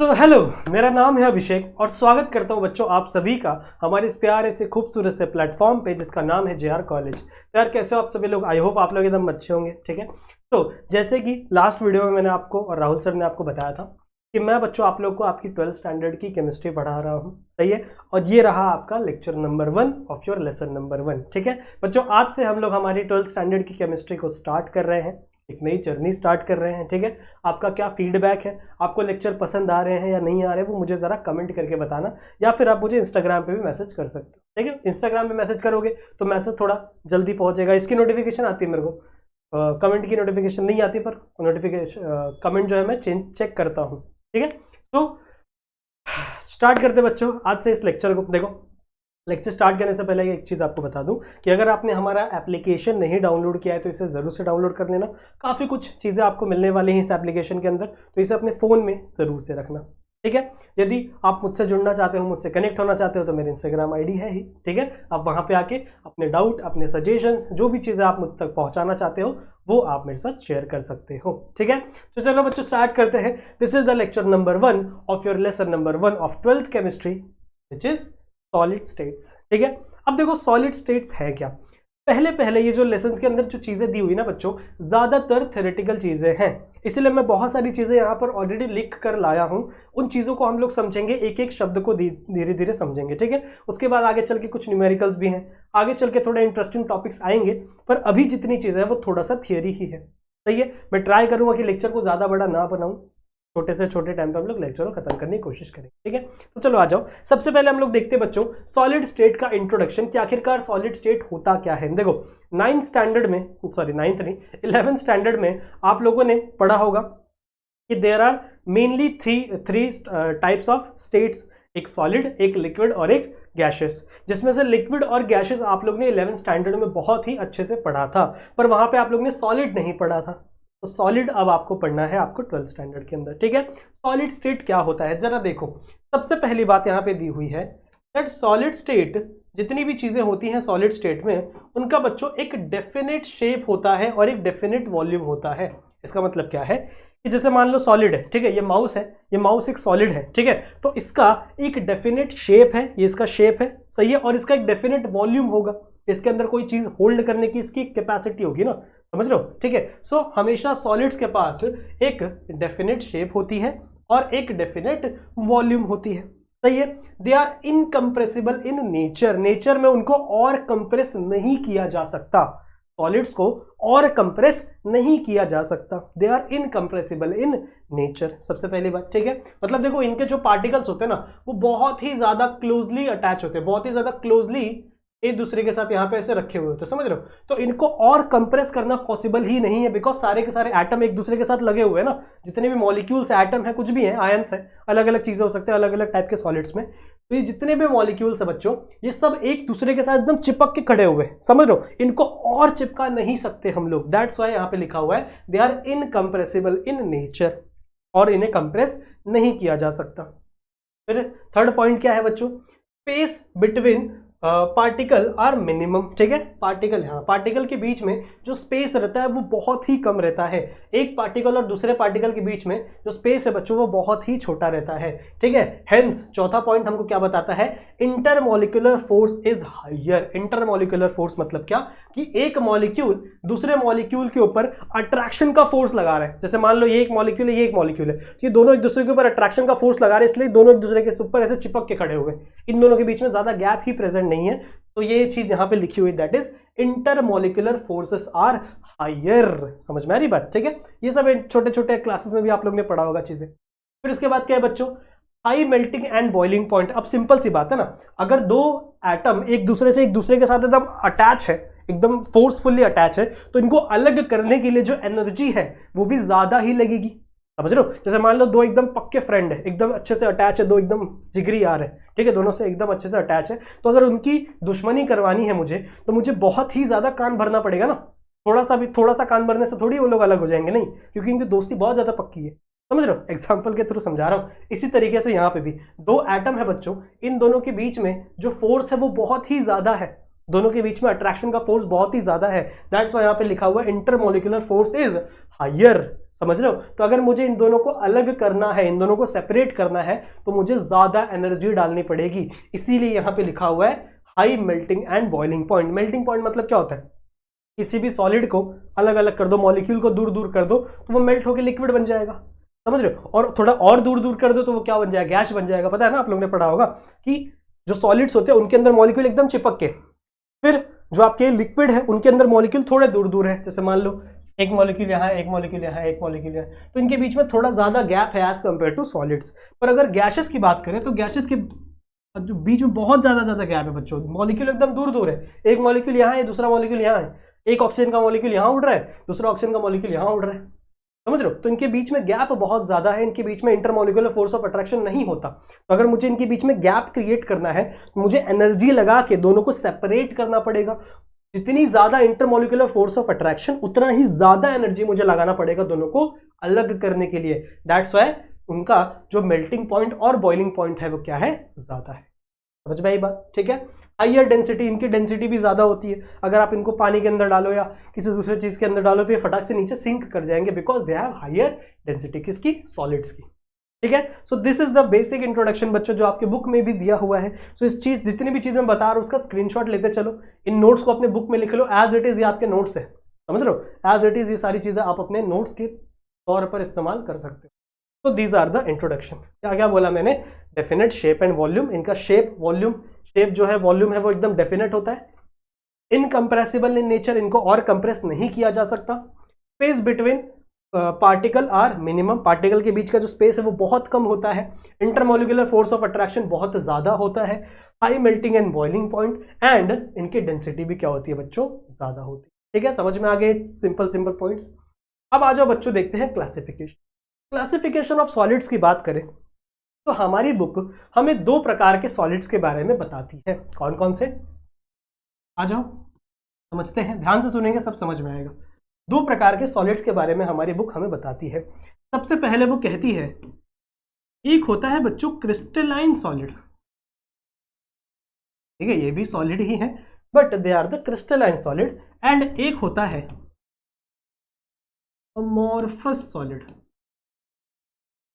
तो हेलो, मेरा नाम है अभिषेक और स्वागत करता हूं बच्चों आप सभी का हमारे इस प्यारे से खूबसूरत से प्लेटफॉर्म पे जिसका नाम है जेआर कॉलेज। तो यार कैसे हो आप सभी लोग? आई होप आप लोग एकदम अच्छे होंगे। ठीक है, तो जैसे कि लास्ट वीडियो में मैंने आपको और राहुल सर ने आपको बताया था कि मैं बच्चों आप लोग को आपकी 12th स्टैंडर्ड की केमिस्ट्री पढ़ा रहा हूँ। सही है, और ये रहा आपका lecture number 1 of your lesson number 1। ठीक है बच्चों, आज से हम लोग हमारी 12th स्टैंडर्ड की केमिस्ट्री को स्टार्ट कर रहे हैं, एक नई जर्नी स्टार्ट कर रहे हैं। ठीक है, आपका क्या फीडबैक है, आपको लेक्चर पसंद आ रहे हैं या नहीं आ रहे हैं, वो मुझे ज़रा कमेंट करके बताना, या फिर आप मुझे इंस्टाग्राम पे भी मैसेज कर सकते हो। ठीक है, इंस्टाग्राम पे मैसेज करोगे तो मैसेज थोड़ा जल्दी पहुंचेगा। इसकी नोटिफिकेशन आती है मेरे को, कमेंट की नोटिफिकेशन नहीं आती, पर नोटिफिकेशन कमेंट जो है मैं चेक करता हूँ। ठीक है, तो स्टार्ट करते बच्चों आज से इस लेक्चर को। देखो, लेक्चर स्टार्ट करने से पहले एक चीज़ आपको बता दूं कि अगर आपने हमारा एप्लीकेशन नहीं डाउनलोड किया है तो इसे ज़रूर से डाउनलोड कर लेना। काफ़ी कुछ चीज़ें आपको मिलने वाली हैं इस एप्लीकेशन के अंदर, तो इसे अपने फ़ोन में ज़रूर से रखना। ठीक है, यदि आप मुझसे जुड़ना चाहते हो, मुझसे कनेक्ट होना चाहते हो, तो मेरी इंस्टाग्राम आईडी है ही। ठीक है, आप वहाँ पे आके अपने डाउट, अपने सजेशंस, जो भी चीज़ें आप मुझ तक पहुँचाना चाहते हो वो आप मेरे साथ शेयर कर सकते हो। ठीक है, तो चलो बच्चों स्टार्ट करते हैं। This is the lecture number 1 of your lesson number 1 of 12th chemistry which is solid states. ठीक है, अब देखो सॉलिड स्टेट्स है क्या। पहले ये जो लेसन्स के अंदर जो चीजें दी हुई ना बच्चों, ज्यादातर थ्योरेटिकल चीजें हैं, इसलिए मैं बहुत सारी चीजें यहाँ पर ऑलरेडी लिख कर लाया हूँ। उन चीजों को हम लोग समझेंगे, एक एक शब्द को धीरे धीरे समझेंगे। ठीक है, उसके बाद आगे चल के कुछ न्यूमेरिकल्स भी हैं, आगे चल के थोड़े इंटरेस्टिंग टॉपिक्स आएंगे, पर अभी जितनी चीजें हैं वो थोड़ा सा थियरी ही है। सही है, मैं ट्राई करूंगा कि लेक्चर को ज्यादा बड़ा ना बनाऊं, छोटे से छोटे टाइम पे हम लोग लेक्चर को खत्म करने की कोशिश करेंगे। ठीक है, तो चलो आ जाओ। सबसे पहले हम लोग देखते हैं बच्चों सॉलिड स्टेट का इंट्रोडक्शन, कि आखिरकार सॉलिड स्टेट होता क्या है। देखो 9th स्टैंडर्ड में, सॉरी 9th नहीं 11th स्टैंडर्ड में आप लोगों ने पढ़ा होगा कि there are mainly three types of states, एक सॉलिड, एक लिक्विड और एक गैसेस। जिसमें से लिक्विड और गैसेस आप लोग ने 11th स्टैंडर्ड में बहुत ही अच्छे से पढ़ा था, पर वहां पे आप लोग ने सॉलिड नहीं पढ़ा था। तो सॉलिड अब आपको पढ़ना है आपको 12th स्टैंडर्ड के अंदर। ठीक है, सॉलिड स्टेट क्या होता है जरा देखो। सबसे पहली बात यहाँ पे दी हुई है दैट सॉलिड स्टेट, जितनी भी चीजें होती हैं सॉलिड स्टेट में, उनका बच्चों एक डेफिनेट शेप होता है और एक डेफिनेट वॉल्यूम होता है। इसका मतलब क्या है कि जैसे मान लो सॉलिड है, ठीक है, ये माउस है, ये माउस एक सॉलिड है। ठीक है, तो इसका एक डेफिनेट शेप है, ये इसका शेप है, सही है, और इसका एक डेफिनेट वॉल्यूम होगा। इसके अंदर कोई चीज होल्ड करने की इसकी कैपेसिटी होगी ना, समझ रहे हो। ठीक है, सो हमेशा सॉलिड्स के पास एक डेफिनेट शेप होती है और एक डेफिनेट वॉल्यूम होती है। सही है, they are incompressible in nature, nature में उनको और कंप्रेस नहीं किया जा सकता, सॉलिड्स को और कंप्रेस नहीं किया जा सकता, they are incompressible in nature. सबसे पहली बात, ठीक है, मतलब देखो इनके जो पार्टिकल्स होते हैं ना वो बहुत ही ज्यादा क्लोजली अटैच होते हैं, बहुत ही ज्यादा क्लोजली एक दूसरे के साथ यहाँ पे ऐसे रखे हुए होते हैं, समझ रहे हो। तो इनको और कंप्रेस करना पॉसिबल ही नहीं है, बिकॉज सारे के सारे एटम एक दूसरे के साथ लगे हुए हैं ना, जितने भी मॉलिक्यूल्स एटम है, कुछ भी है, आयंस है, अलग अलग चीजें हो सकते हैं अलग अलग टाइप के सॉलिड्स में। तो ये जितने भी मॉलिक्यूल्स है बच्चों, ये सब एक दूसरे के साथ एकदम चिपक के खड़े हुए, समझ रहे हो, इनको और चिपका नहीं सकते हम लोग। दैट्स वाई यहाँ पे लिखा हुआ है they are incompressible in nature, और इन्हें कंप्रेस नहीं किया जा सकता। फिर थर्ड पॉइंट क्या है बच्चों, space between particle are minimum. ठीक है, पार्टिकल, हाँ, पार्टिकल के बीच में जो स्पेस रहता है वो बहुत ही कम रहता है। एक पार्टिकल और दूसरे पार्टिकल के बीच में जो स्पेस है बच्चों वो बहुत ही छोटा रहता है। ठीक है, हेंस चौथा पॉइंट हमको क्या बताता है, intermolecular force is higher. Intermolecular force मतलब क्या, कि एक मॉलिक्यूल दूसरे मॉलिक्यूल के ऊपर अट्रैक्शन का फोर्स लगा रहा है। जैसे मान लो ये एक मॉलिक्यूल है, ये एक मॉलिक्यूल है, ये दोनों एक दूसरे के ऊपर अट्रैक्शन का फोर्स लगा रहे हैं, इसलिए दोनों एक दूसरे के ऊपर ऐसे चिपक के खड़े हुए, इन दोनों के बीच में ज्यादा गैप ही प्रेजेंट नहीं है। तो ये चीज यहां पे लिखी हुई, that is intermolecular forces are higher. समझ में आ रही बात? ठीक है, ये सब छोटे छोटे क्लासेस में भी आप लोग ने पढ़ा होगा चीजें। फिर इसके बाद क्या है बच्चों, high melting and boiling point. अब सिंपल सी बात है ना, अगर दो एटम एक दूसरे के साथ एकदम अटैच है, एकदम फोर्सफुली अटैच है, तो इनको अलग करने के लिए जो एनर्जी है वो भी ज्यादा ही लगेगी, समझ रहे हो। जैसे मान लो दो एकदम पक्के फ्रेंड है, एकदम अच्छे से अटैच है, दो एकदम जिगरी यार है, ठीक है, दोनों से एकदम अच्छे से अटैच है, तो अगर उनकी दुश्मनी करवानी है मुझे, तो मुझे बहुत ही ज्यादा कान भरना पड़ेगा ना। थोड़ा सा कान भरने से थोड़ी वो लोग अलग हो जाएंगे, नहीं, क्योंकि इनकी दोस्ती बहुत ज्यादा पक्की है। समझ रहे हो, एग्जाम्पल के थ्रू समझा रहा हूं। इसी तरीके से यहाँ पे भी दो एटम है बच्चों, इन दोनों के बीच में जो फोर्स है वो बहुत ही ज्यादा है, दोनों के बीच में अट्रैक्शन का फोर्स बहुत ही ज्यादा है, दैट्स व्हाई यहाँ पे लिखा हुआ है इंटरमोलिकुलर फोर्स इज हायर। समझ रहे हो? तो अगर मुझे इन दोनों को अलग करना है, इन दोनों को सेपरेट करना है, तो मुझे ज्यादा एनर्जी डालनी पड़ेगी, इसीलिए यहाँ पे लिखा हुआ है high melting and boiling point. Melting point मतलब क्या होता है? किसी भी सॉलिड को अलग अलग कर दो, मॉलिक्यूल को दूर दूर कर दो तो वो मेल्ट होकर लिक्विड बन जाएगा, समझ रहे हो? और थोड़ा और दूर दूर कर दो तो वो क्या बन जाएगा? गैस बन जाएगा। पता है ना, आप लोगों ने पढ़ा होगा कि जो सॉलिड्स होते हैं उनके अंदर मॉलिक्यूल एकदम चिपक के, फिर जो आपके लिक्विड है उनके अंदर मॉलिक्यूल थोड़े दूर दूर है, जैसे मान लो एक मॉलिक्यूल यहाँ, एक मॉलिक्यूल यहाँ, एक मॉलिक्यूल यहाँ, तो इनके बीच में थोड़ा ज्यादा गैप है एज कंपेयर टू सॉलिड्स। पर अगर गैसेस की बात करें तो गैसेस के जो बीच में बहुत ज्यादा गैप है बच्चों, मॉलिक्यूल एकदम दूर दूर है, एक मॉलिक्यूल यहाँ है, दूसरा मॉलिक्यूल यहाँ है, एक ऑक्सीजन का मॉलिक्यूल यहाँ उड़ रहा है, दूसरा ऑक्सीजन का मॉलिक्यूल यहाँ उड़ रहा है, समझ रहे हो? तो इनके बीच में गैप बहुत ज्यादा है, इनके बीच में इंटरमॉलिक्यूलर फोर्स ऑफ अट्रैक्शन नहीं होता। तो अगर मुझे इनके बीच में गैप क्रिएट करना है तो मुझे एनर्जी लगा के दोनों को सेपरेट करना पड़ेगा। जितनी ज्यादा इंटरमॉलिक्यूलर फोर्स ऑफ अट्रैक्शन, उतना ही ज्यादा एनर्जी मुझे लगाना पड़ेगा दोनों को अलग करने के लिए। दैट्स व्हाई उनका जो मेल्टिंग पॉइंट और बॉइलिंग पॉइंट है वो क्या है? ज्यादा है। समझ में आई बात? ठीक है। हाइयर डेंसिटी, इनकी डेंसिटी भी ज्यादा होती है। अगर आप इनको पानी के अंदर डालो या किसी दूसरे चीज के अंदर डालो तो ये फटाक से नीचे सिंक कर जाएंगे, because they have higher density. किसकी? सॉलिड्स की। ठीक है। So this is the basic introduction बच्चों, जो आपके बुक में भी दिया हुआ है। सो इस चीज, जितनी भी चीजें बता रहा हूं उसका स्क्रीनशॉट लेते चलो, इन नोट्स को अपने बुक में लिख लो एज इट इज। ये आपके नोट्स है, समझ रहे हो? एज इट इज ये सारी चीजें आप अपने नोट्स के तौर पर इस्तेमाल कर सकते हो। तो दीज आर द इंट्रोडक्शन। क्या क्या बोला मैंने? Definite, shape and volume. इनका शेप, वॉल्यूम, शेप जो है, वॉल्यूम है, वो एकदम डेफिनेट होता है। इनकंप्रेसिबल इन नेचर, इनको और कंप्रेस नहीं किया जा सकता। Space between particle are minimum, particle के बीच का जो स्पेस है वो बहुत कम होता है। इंटरमोलिकुलर फोर्स ऑफ अट्रैक्शन बहुत ज्यादा होता है। High melting and boiling point, and इनकी डेंसिटी भी क्या होती है बच्चों? ज्यादा होती है। ठीक है, समझ में आ गए सिंपल सिंपल पॉइंट्स। अब आ जाओ बच्चों, देखते हैं क्लासिफिकेशन। क्लासिफिकेशन ऑफ सॉलिड्स की बात करें तो हमारी बुक हमें दो प्रकार के सॉलिड्स के बारे में बताती है। कौन कौन से? आ जाओ समझते हैं, ध्यान से सुनेंगे सब समझ में आएगा। दो प्रकार के सॉलिड्स के बारे में हमारी बुक हमें बताती है। सबसे पहले वो कहती है, एक होता है बच्चों क्रिस्टलाइन सॉलिड। ठीक है, ये भी सॉलिड ही है but they are the crystalline solid. And एक होता है amorphous solid.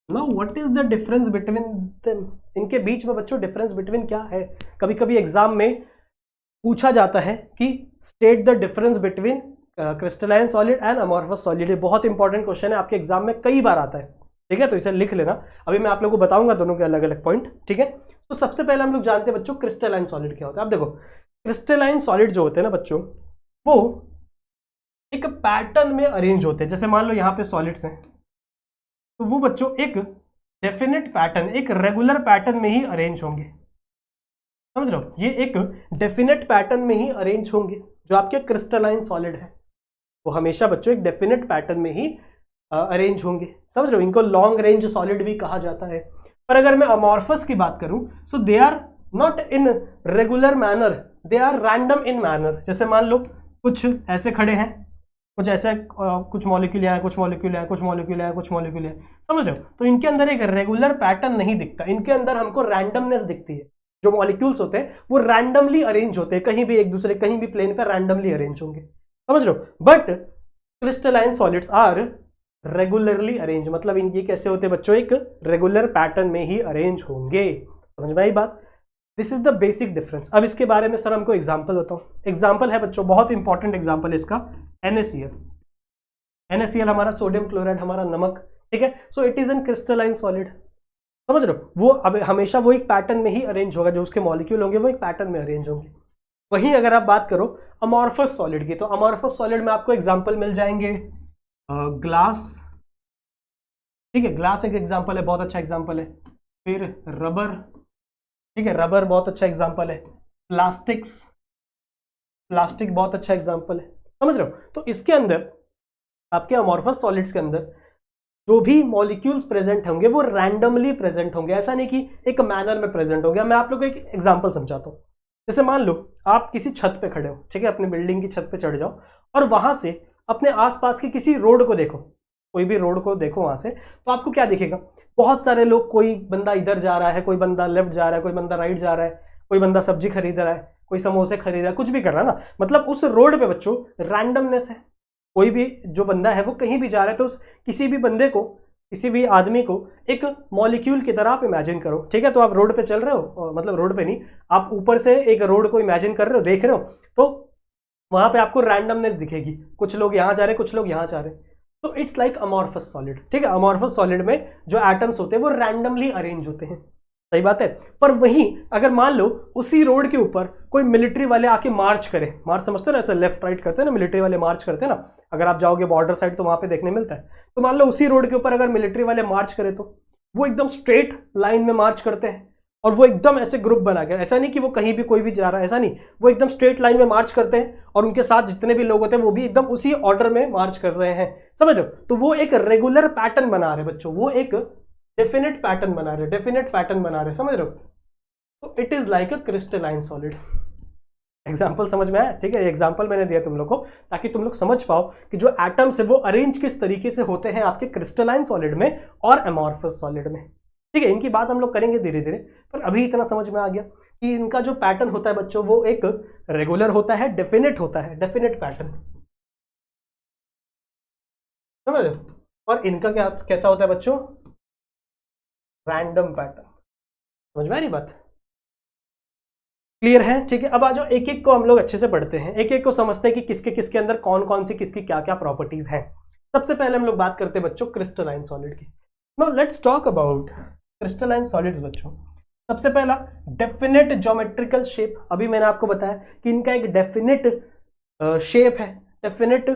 Now what is the difference between them? इनके बीच में बच्चों डिफरेंस बिटवीन क्या है? कभी कभी एग्जाम में पूछा जाता है कि state the difference between crystalline solid and amorphous solid. ये बहुत इंपॉर्टेंट क्वेश्चन है, आपके एग्जाम में कई बार आता है। ठीक है, तो इसे लिख लेना। अभी मैं आप लोगों को बताऊंगा दोनों के अलग अलग पॉइंट। ठीक है, तो सबसे पहले हम लोग जानते हैं बच्चों क्रिस्टलाइन सॉलिड क्या होता है। अब देखो, क्रिस्टलाइन सॉलिड जो होते हैं ना बच्चों, वो एक पैटर्न में अरेंज होते हैं। जैसे मान लो यहाँ पे सॉलिड्स हैं, तो वो बच्चों एक डेफिनेट पैटर्न, एक रेगुलर पैटर्न में ही अरेंज होंगे। समझ रहे हो? ये एक डेफिनेट पैटर्न में ही अरेंज होंगे। जो आपके क्रिस्टलाइन सॉलिड है वो हमेशा बच्चों एक डेफिनेट पैटर्न में ही अरेंज होंगे। समझ रहे हो? इनको लॉन्ग रेंज सॉलिड भी कहा जाता है। पर अगर मैं अमॉर्फस की बात करूं, so they are not in regular manner, they are random in manner. जैसे मान लो कुछ ऐसे खड़े हैं, कुछ ऐसे कुछ मॉलिक्यूल है, कुछ मॉलिक्यूल है, कुछ मॉलिक्यूल है, कुछ मॉलिक्यूल है। समझ रहे हो? तो इनके अंदर एक रेगुलर पैटर्न नहीं दिखता, इनके अंदर हमको रैंडमनेस दिखती है। जो मॉलिक्यूल्स होते हैं वो रैंडमली अरेंज होते हैं, कहीं भी एक दूसरे, कहीं भी प्लेन पर रैंडमली अरेंज होंगे। समझ रहे हो? But crystalline solids are regularly arrange, मतलब इनके कैसे होते हैं बच्चों? एक रेगुलर पैटर्न में ही अरेंज होंगे। समझ में आई बात? This is the basic difference. अब इसके बारे में सर हमको एग्जांपल बताओ। एग्जांपल है बच्चों, बहुत इंपॉर्टेंट एग्जांपल है इसका, NaCl। NaCl हमारा सोडियम क्लोराइड, हमारा नमक। ठीक है, so it is an crystalline solid. समझ रहे हो? वो अब हमेशा वो एक पैटर्न में ही अरेंज होगा, जो उसके मॉलिक्यूल होंगे वो एक पैटर्न में अरेंज होंगे। वहीं अगर आप बात करो अमॉर्फस सॉलिड की, तो अमॉर्फस सॉलिड में आपको एग्जांपल मिल जाएंगे ग्लास। ठीक है, ग्लास एक एग्जांपल है, बहुत अच्छा एग्जांपल है। फिर रबर, ठीक है, रबर बहुत अच्छा एग्जांपल है। प्लास्टिक्स, प्लास्टिक बहुत अच्छा एग्जांपल है। समझ रहे हो? तो इसके अंदर आपके अमॉर्फस सॉलिड्स के अंदर जो भी मॉलिक्यूल्स प्रेजेंट होंगे वो रैंडमली प्रेजेंट होंगे, ऐसा नहीं कि एक मैनर में प्रेजेंट होंगे। मैं आप लोगों को एक एग्जांपल समझाता हूँ। जैसे मान लो आप किसी छत पे खड़े हो, ठीक है, अपनी बिल्डिंग की छत पे चढ़ जाओ और वहां से अपने आसपास की किसी रोड को देखो, कोई भी रोड को देखो वहां से, तो आपको क्या दिखेगा? बहुत सारे लोग, कोई बंदा इधर जा रहा है, कोई बंदा लेफ्ट जा रहा है, कोई बंदा राइट जा रहा है, कोई बंदा सब्जी खरीद रहा है, कोई समोसे खरीद रहा है, कुछ भी कर रहा है ना, मतलब उस रोड पे बच्चों रैंडमनेस है। कोई भी जो बंदा है वो कहीं भी जा रहा है तो किसी भी बंदे को, किसी भी आदमी को एक मॉलिक्यूल की तरह आप इमेजिन करो, ठीक है। तो आप रोड पे चल रहे हो, मतलब रोड पे नहीं, आप ऊपर से एक रोड को इमेजिन कर रहे हो, देख रहे हो, तो वहां पे आपको रैंडमनेस दिखेगी, कुछ लोग यहाँ जा रहे हैं, कुछ लोग यहाँ जा रहे हैं। तो इट्स लाइक अमॉर्फस सॉलिड, ठीक है। अमॉर्फस सॉलिड में जो एटम्स होते हैं वो रैंडमली अरेंज होते हैं, सही बात है। पर वहीं अगर मान लो उसी रोड के ऊपर कोई मिलिट्री वाले आके मार्च करे, मार्च समझते हो ना, ऐसे लेफ्ट राइट करते हैं ना, मिलिट्री वाले मार्च करते हैं ना, अगर आप जाओगे बॉर्डर साइड तो वहां पे देखने मिलता है। तो मान लो उसी रोड के ऊपर अगर मिलिट्री वाले मार्च करे तो वो एकदम स्ट्रेट लाइन में मार्च करते हैं, और वो एकदम ऐसे ग्रुप बना के, ऐसा नहीं कि वो कहीं भी कोई भी जा रहा है, ऐसा नहीं, वो एकदम स्ट्रेट लाइन में मार्च करते हैं और उनके साथ जितने भी लोग होते हैं वो भी एकदम उसी ऑर्डर में मार्च कर रहे हैं, समझ रहे हो। तो वो एक रेगुलर पैटर्न बना रहे बच्चों, वो एक डेफिनेट पैटर्न बना रहे, डेफिनेट पैटर्न बना रहे, समझ रहे हो। तो it is like a crystalline solid. Example समझ में आया, ठीक है। एग्जाम्पल मैंने दिया तुम लोग को ताकि तुम लोग समझ पाओ कि जो एटम्स है वो अरेंज किस तरीके से होते हैं आपके क्रिस्टलाइन सॉलिड में और अमॉर्फस सॉलिड में, ठीक है। इनकी बात हम लोग करेंगे धीरे धीरे, पर अभी इतना समझ में आ गया कि इनका जो पैटर्न होता है बच्चों वो एक रेगुलर होता है, डेफिनेट होता है, डेफिनेट पैटर्न, समझ रहे हो। और इनका क्या कैसा होता है बच्चों, रैंडम पैटर्न। समझ में आ रही बात, क्लियर है, ठीक है। अब आ जाओ, एक एक को हम लोग अच्छे से पढ़ते हैं, एक एक को समझते हैं कि किसके किसके अंदर कौन कौन सी किसकी क्या क्या प्रॉपर्टीज हैं। सबसे पहले हम लोग बात करते हैं बच्चों क्रिस्टलाइन सॉलिड की। Now let's talk about crystalline solids बच्चों। सबसे पहला डेफिनेट ज्योमेट्रिकल शेप। अभी मैंने आपको बताया कि इनका एक डेफिनेट शेप है, डेफिनेट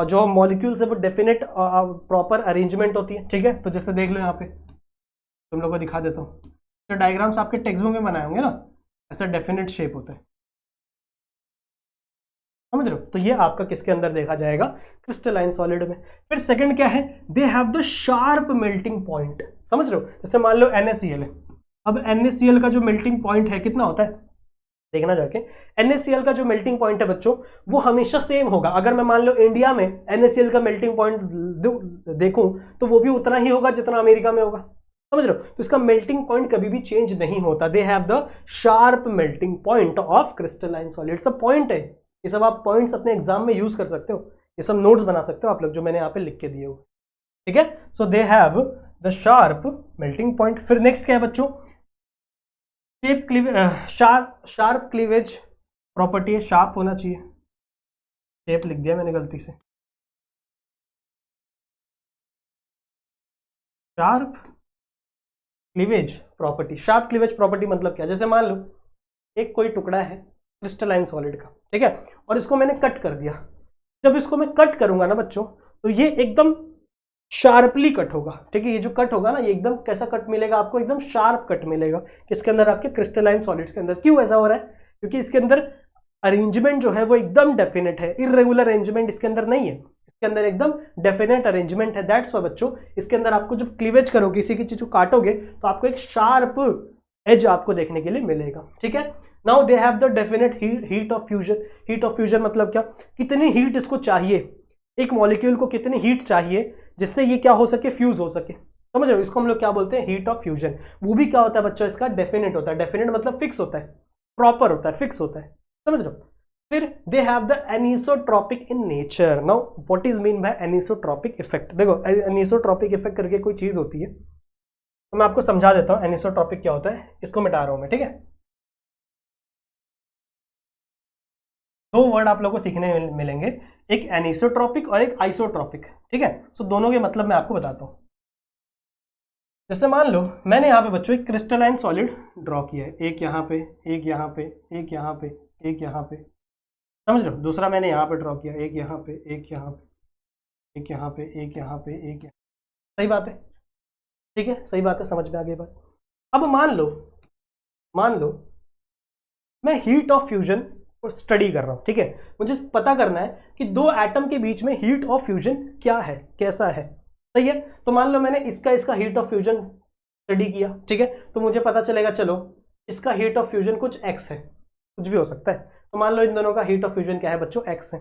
जो मॉलिक्यूल्स है वो डेफिनेट प्रॉपर अरेंजमेंट होती है, ठीक है। तो जैसे देख लो यहाँ पे तुम लोगों को दिखा देता हूँ, तो डायग्राम्स आपके टेक्स्ट बुक में बनाए होंगे ना, ऐसा डेफिनेट शेप होता है, समझ रहे हो। तो ये आपका किसके अंदर देखा जाएगा, क्रिस्टलाइन सॉलिड में। फिर सेकंड क्या है, they have the sharp melting point, समझ रहे हो। जैसे मान लो NaCl है, अब NaCl का जो मेल्टिंग पॉइंट है कितना होता है, देखना जाके। NaCl का जो मेल्टिंग पॉइंट है बच्चों वो हमेशा सेम होगा। अगर मैं मान लो इंडिया में NaCl का मेल्टिंग पॉइंट देखूं तो वो भी उतना ही होगा जितना अमेरिका में होगा, समझ रहे हो। तो इसका मेल्टिंग पॉइंट कभी भी चेंज नहीं होता। दे have the sharp melting point of crystalline solid. सब पॉइंट है, ये सब आप पॉइंट्स अपने एग्जाम में यूज कर सकते हो, ये सब नोट्स बना सकते हो आप लोग जो मैंने यहाँ पे लिख के दिए हो, ठीक है। So they have the sharp melting point. फिर नेक्स्ट क्या है बच्चों, shape cleavage, sharp cleavage property है, शार्प होना चाहिए, शेप लिख दिया मैंने गलती से, sharp cleavage property. Sharp cleavage property मतलब क्या, जैसे मान लो एक कोई टुकड़ा है क्रिस्टलाइन सॉलिड का, ठीक है, और इसको मैंने कट कर दिया। जब इसको मैं कट करूंगा ना बच्चों तो ये एकदम शार्पली कट होगा, ठीक है। ये जो कट होगा ना ये एकदम कैसा कट मिलेगा आपको, एकदम शार्प कट मिलेगा किसके अंदर, आपके क्रिस्टलाइन सॉलिड्स के अंदर। क्यों ऐसा हो रहा है, क्योंकि इसके अंदर अरेंजमेंट जो है वो एकदम डेफिनेट है, इर्रेगुलर अरेंजमेंट इसके अंदर नहीं है, इसके अंदर एकदम डेफिनेट अरेंजमेंट है। दैट्स व्हाई बच्चों इसके अंदर आपको जब क्लीवेज करोगे, किसी की चीज को काटोगे तो आपको एक शार्प एज आपको देखने के लिए मिलेगा, ठीक है। Now they have the definite heat of fusion. Heat of fusion मतलब क्या, कितनी हीट इसको चाहिए, एक मॉलिक्यूल को कितनी हीट चाहिए जिससे ये क्या हो सके, फ्यूज हो सके, समझ रहे हो। इसको हम लोग क्या बोलते हैं, हीट ऑफ फ्यूजन। वो भी क्या होता है बच्चों, इसका डेफिनेट होता है। डेफिनेट मतलब फिक्स होता है, प्रॉपर होता है, फिक्स होता है, समझ रहे हो। फिर दे have the anisotropic in nature. Now what is mean by anisotropic effect. देखो एनिसोट्रॉपिक इफेक्ट करके कोई चीज होती है, तो मैं आपको समझा देता हूं एनिसोट्रॉपिक क्या होता है। इसको मिटा रहा हूं मैं, ठीक है। दो वर्ड आप लोगों को सीखने मिलेंगे, एक एनिसोट्रॉपिक और एक आइसोट्रॉपिक, ठीक है। सो दोनों के मतलब मैं आपको बताता हूं। जैसे मान लो मैंने यहाँ पे बच्चों एक क्रिस्टलाइन सॉलिड ड्रॉ किया है, एक यहाँ पे, एक यहाँ पे, एक यहाँ पे, एक यहाँ पे, समझ रहे हो। दूसरा मैंने यहाँ पे ड्रॉ किया, एक यहाँ पे, एक यहाँ पे, एक यहाँ पे, एक यहाँ पे, एक यहाँ। सही बात है, ठीक है, सही बात है, समझ में आ गई बात। अब मान लो मैं हीट ऑफ फ्यूजन को स्टडी कर रहा हूं, ठीक है। मुझे पता करना है कि दो एटम के बीच में हीट ऑफ फ्यूजन क्या है, कैसा है, सही है। तो मान लो मैंने इसका हीट ऑफ फ्यूजन स्टडी किया, ठीक है। तो मुझे पता चलेगा चलो इसका हीट ऑफ फ्यूजन कुछ x है, कुछ भी हो सकता है। तो मान लो इन दोनों का हीट ऑफ फ्यूजन क्या है बच्चों, x है।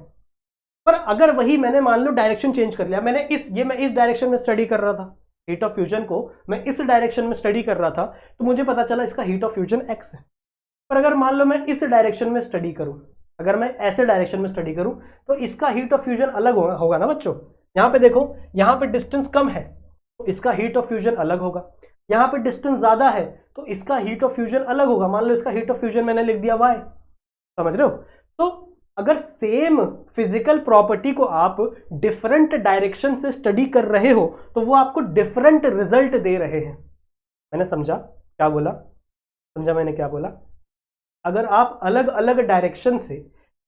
पर अगर वही मैंने मान लो डायरेक्शन चेंज कर लिया, मैं इस डायरेक्शन में स्टडी कर रहा था, हीट ऑफ फ्यूजन को मैं इस डायरेक्शन में स्टडी कर रहा था, तो मुझे पता चला इसका हीट ऑफ फ्यूजन x है। पर अगर मान लो मैं इस डायरेक्शन में स्टडी करूं, अगर मैं ऐसे डायरेक्शन में स्टडी करूं तो इसका हीट ऑफ फ्यूजन अलग होगा ना बच्चों। यहाँ पे देखो, यहाँ पे डिस्टेंस कम है तो इसका हीट ऑफ फ्यूजन अलग होगा, यहाँ पे डिस्टेंस ज्यादा है तो इसका हीट ऑफ फ्यूजन अलग होगा। मान लो इसका हीट ऑफ फ्यूजन मैंने लिख दिया y, समझ रहे हो। तो अगर सेम फिजिकल प्रॉपर्टी को आप डिफरेंट डायरेक्शन से स्टडी कर रहे हो तो वो आपको डिफरेंट रिजल्ट दे रहे हैं। मैंने समझा क्या बोला, समझा मैंने क्या बोला। अगर आप अलग अलग डायरेक्शन से,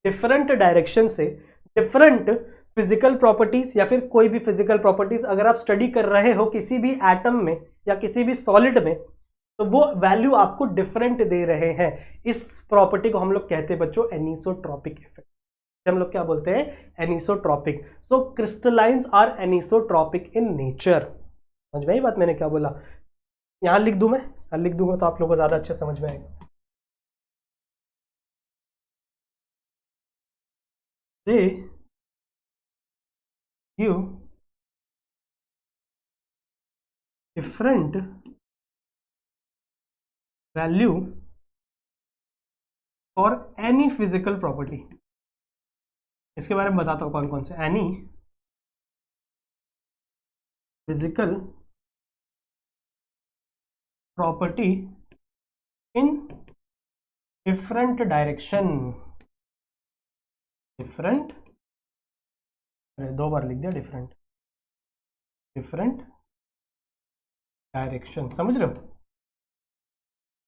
डिफरेंट डायरेक्शन से डिफरेंट फिजिकल प्रॉपर्टीज या फिर कोई भी फिजिकल प्रॉपर्टीज अगर आप स्टडी कर रहे हो किसी भी एटम में या किसी भी सॉलिड में, तो वो वैल्यू आपको डिफरेंट दे रहे हैं। इस प्रॉपर्टी को हम लोग कहते हैं बच्चों एनिसोट्रॉपिक इफेक्ट। हम लोग क्या बोलते हैं, anisotropic. So crystallines are anisotropic in nature. समझ में आई बात मैंने क्या बोला। यहां लिख दूं, मैं लिख दूंगा तो आप लोगों को ज्यादा अच्छे समझ में आएगा। They give different value for any physical property। इसके बारे में बताता हूं कौन कौन से। Any physical property in different direction, different, दो बार लिख दिया डिफरेंट, डिफरेंट डायरेक्शन, समझ रहे हो।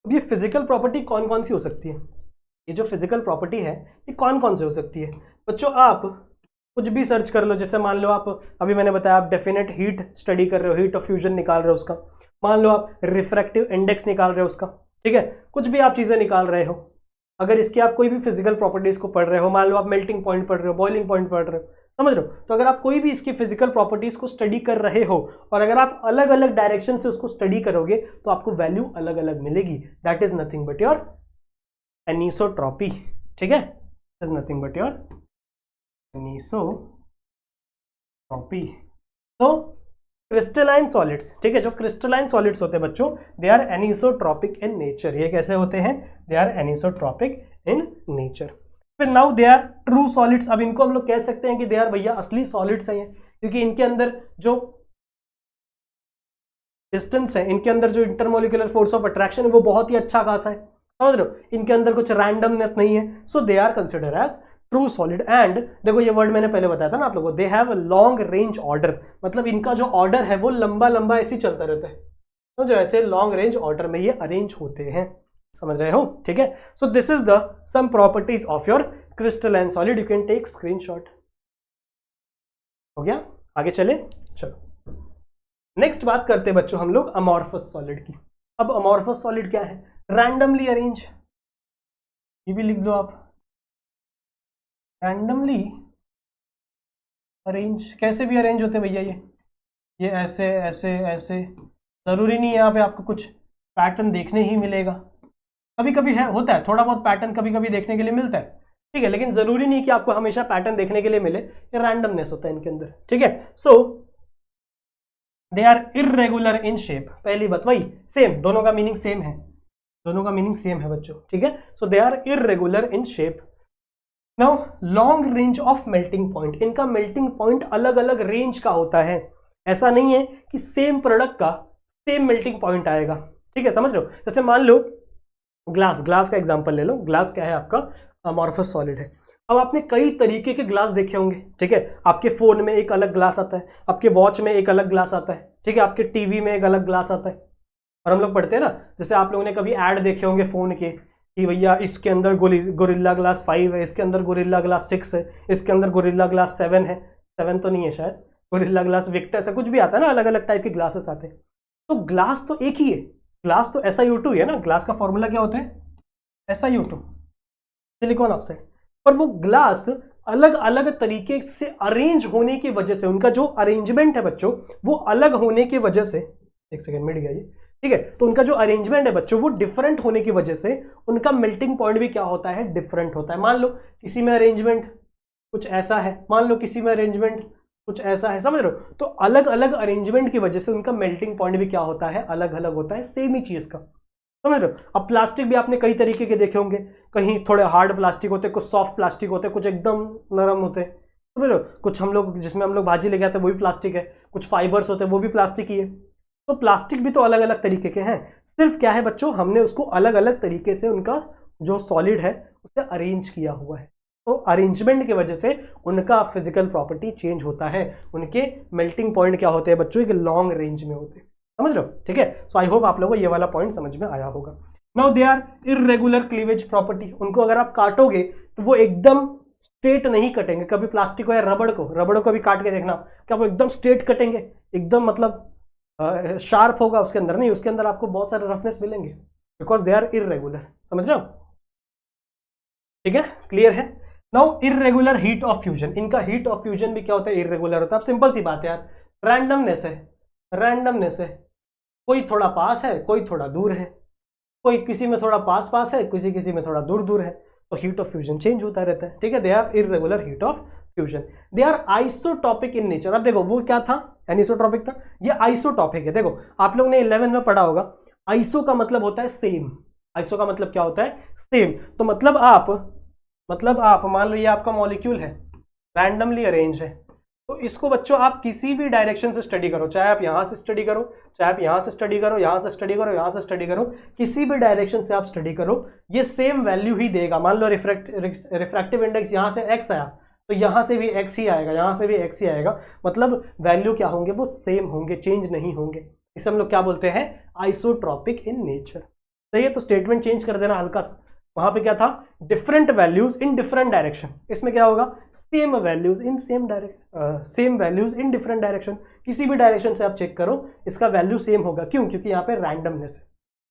अब ये फिजिकल प्रॉपर्टी कौन कौन सी हो सकती है, ये जो फिजिकल प्रॉपर्टी है ये कौन कौन सी हो सकती है बच्चों। आप कुछ भी सर्च कर लो, जैसे मान लो आप, अभी मैंने बताया आप डेफिनेट हीट स्टडी कर रहे हो, हीट ऑफ फ्यूजन निकाल रहे हो उसका। मान लो आप रिफ्रैक्टिव इंडेक्स निकाल रहे हो उसका, ठीक है, कुछ भी आप चीजें निकाल रहे हो। अगर इसकी आप कोई भी फिजिकल प्रॉपर्टीज को पढ़ रहे हो, मान लो आप मेल्टिंग पॉइंट पढ़ रहे हो, बॉइलिंग पॉइंट पढ़ रहे हो, समझ रहे हो। तो अगर आप कोई भी इसकी फिजिकल प्रॉपर्टीज को स्टडी कर रहे हो और अगर आप अलग अलग डायरेक्शन से उसको स्टडी करोगे तो आपको वैल्यू अलग अलग मिलेगी। That is nothing but your anisotropy, ठीक है, is nothing but your anisotropy. तो क्रिस्टलाइन सॉलिड्स, ठीक है, जो क्रिस्टलाइन सॉलिड्स होते हैं बच्चों, they are anisotropic in nature. ये कैसे होते हैं, they are anisotropic in nature. फिर now they are true solids. अब इनको हम लोग कह सकते हैं कि दे आर भैया असली सॉलिड्स हैं, क्योंकि इनके अंदर जो डिस्टेंस है, इनके अंदर जो इंटरमोलिकुलर फोर्स ऑफ अट्रैक्शन है वो बहुत ही अच्छा खासा है, समझ रहे हो। इनके अंदर कुछ रैंडमनेस नहीं है, so they are consider as true solid. And देखो ये वर्ड मैंने पहले बताया था ना आप लोगों को, they have a long range order, मतलब इनका जो ऑर्डर है वो लंबा लंबा ऐसे ही चलता रहता है, तो जो ऐसे लॉन्ग रेंज ऑर्डर में ये अरेंज होते हैं, समझ रहे हो, ठीक है। So this is the some properties of your crystalline solid. You can take screenshot. हो गया, आगे चले, चलो नेक्स्ट बात करते हैं बच्चों हम लोग अमॉर्फस सॉलिड की। अब अमॉर्फस सॉलिड क्या है, रैंडमली अरेंज, ये भी लिख दो आप, रैंडमली अरेंज। कैसे भी अरेंज होते हैं भैया, ये ऐसे ऐसे ऐसे, जरूरी नहीं है यहाँ पे आपको कुछ पैटर्न देखने ही मिलेगा। कभी कभी है, होता है थोड़ा बहुत पैटर्न कभी कभी देखने के लिए मिलता है, ठीक है, लेकिन जरूरी नहीं कि आपको हमेशा पैटर्न देखने के लिए मिले, ये रैंडमनेस होता है इनके अंदर, ठीक है। So they are irregular in shape. पहली बात वही सेम, दोनों का मीनिंग सेम है, दोनों का मीनिंग सेम है बच्चों, ठीक है। So they are irregular in shape. Now long range of melting point, इनका मेल्टिंग पॉइंट अलग अलग रेंज का होता है, ऐसा नहीं है कि सेम प्रोडक्ट का सेम मेल्टिंग पॉइंट आएगा, ठीक है, समझ रहे हो। जैसे मान लो ग्लास का एग्जांपल ले लो। ग्लास क्या है, आपका अमॉर्फस सॉलिड है। अब आपने कई तरीके के ग्लास देखे होंगे, ठीक है, आपके फोन में एक अलग ग्लास आता है, आपके वॉच में एक अलग ग्लास आता है, ठीक है, आपके टीवी में एक अलग ग्लास आता है। और हम लोग पढ़ते हैं ना, जैसे आप लोगों ने कभी ऐड देखे होंगे फोन के कि भैया इसके अंदर गोरिल्ला ग्लास 5 है, इसके अंदर गोरिल्ला ग्लास 6 है, इसके अंदर गोरिल्ला ग्लास 7 है, 7 तो नहीं है शायद, गोरिल्ला ग्लास विक्टस है, कुछ भी आता है ना, अलग अलग टाइप के ग्लासेस आते हैं। तो ग्लास तो एक ही है, ग्लास तो SiO2 है ना, ग्लास का फॉर्मूला क्या होता है, SiO2, सिलिकॉन ऑक्साइड। पर वो ग्लास अलग अलग तरीके से अरेंज होने की वजह से, उनका जो अरेंजमेंट है बच्चों वो अलग होने की वजह से, एक सेकेंड मिट गया ये, ठीक है, तो उनका जो अरेंजमेंट है बच्चों वो डिफरेंट होने की वजह से उनका मेल्टिंग पॉइंट भी क्या होता है, डिफरेंट होता है। मान लो किसी में अरेंजमेंट कुछ ऐसा है, मान लो किसी में अरेंजमेंट कुछ ऐसा है, समझ रहे हो। तो अलग अलग अरेंजमेंट की वजह से उनका मेल्टिंग पॉइंट भी क्या होता है, अलग अलग होता है, सेम ही चीज का। समझ रहे हो। अब प्लास्टिक भी आपने कई तरीके के देखे होंगे, कहीं थोड़े हार्ड प्लास्टिक होते, कुछ सॉफ्ट प्लास्टिक होते, कुछ एकदम नरम होते, समझ रहे हो। कुछ हम लोग जिसमें हम लोग भाजी लेके आते हैं वो भी प्लास्टिक है, कुछ फाइबर्स होते हैं वो भी प्लास्टिक ही है। तो प्लास्टिक भी तो अलग अलग तरीके के हैं, सिर्फ क्या है बच्चों, हमने उसको अलग अलग तरीके से उनका जो सॉलिड है उससे अरेंज किया हुआ है। तो अरेंजमेंट की वजह से उनका फिजिकल प्रॉपर्टी चेंज होता है, उनके मेल्टिंग पॉइंट क्या होते हैं बच्चों, एक लॉन्ग रेंज में होते हैं, समझ रहे हो, ठीक है। सो आई होप आप लोगों को ये वाला पॉइंट समझ में आया होगा। Now they are irregular cleavage property, उनको अगर आप काटोगे तो वो एकदम स्ट्रेट नहीं कटेंगे। कभी प्लास्टिक को या रबड़ को भी काट के देखना, क्या वो एकदम स्ट्रेट कटेंगे, एकदम मतलब शार्प होगा उसके अंदर, नहीं, उसके अंदर आपको बहुत सारे रफनेस मिलेंगे, बिकॉज दे आर इररेगुलर, समझ रहे हो, ठीक है, क्लियर है। Now irregular heat of fusion, इनका हीट ऑफ फ्यूजन भी क्या होता है, इररेगुलर होता है। अब सिंपल सी बात है यार, रैंडमनेस है, रैंडमनेस है, कोई थोड़ा पास है कोई थोड़ा दूर है, कोई किसी में थोड़ा पास पास है, किसी में थोड़ा दूर दूर है, तो हीट ऑफ फ्यूजन चेंज होता रहता है, ठीक है। They are irregular heat of fusion, they are isotropic in nature. अब देखो वो क्या था, एनिसोट्रॉपिक था, ये आइसोटॉपिक है। देखो आप लोग ने 11 में पढ़ा होगा, आइसो का मतलब होता है सेम, आइसो का मतलब क्या होता है, सेम। तो मतलब आप मान लो ये आपका मॉलिक्यूल है, रैंडमली अरेंज है, तो इसको बच्चों आप किसी भी डायरेक्शन से स्टडी करो, चाहे आप यहां से स्टडी करो, चाहे आप यहां से स्टडी करो, यहां से स्टडी करो, यहां से स्टडी करो, किसी भी डायरेक्शन से आप स्टडी करो, ये सेम वैल्यू ही देगा। मान लो रिफ्रैक्टिव इंडेक्स यहां से x आया तो यहां से भी x ही आएगा, यहां से भी x ही आएगा, मतलब वैल्यू क्या होंगे, वो सेम होंगे, चेंज नहीं होंगे। इसे हम लोग क्या बोलते हैं, आइसोट्रॉपिक इन नेचर। सही है, तो स्टेटमेंट चेंज कर देना हल्का सा, वहां पे क्या था, different values in different direction, इसमें क्या होगा, same values in same direction, same values in different direction, किसी भी डायरेक्शन से आप चेक करो इसका वैल्यू सेम होगा। क्यों, क्योंकि यहाँ पे रैंडमनेस है,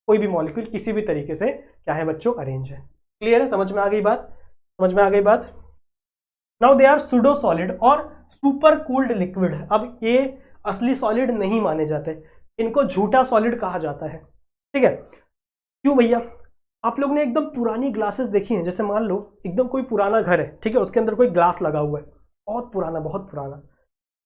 कोई भी मॉलिक्यूल किसी भी तरीके से क्या है बच्चों, अरेंज है। क्लियर है, समझ में आ गई बात, समझ में आ गई बात। Now they are pseudo solid और सुपर कूल्ड लिक्विड। अब ये असली सॉलिड नहीं माने जाते, इनको झूठा सॉलिड कहा जाता है, ठीक है। क्यों भैया, आप लोग ने एकदम पुरानी ग्लासेस देखी हैं, जैसे मान लो एकदम कोई पुराना घर है, ठीक है, उसके अंदर कोई ग्लास लगा हुआ है, बहुत पुराना बहुत पुराना,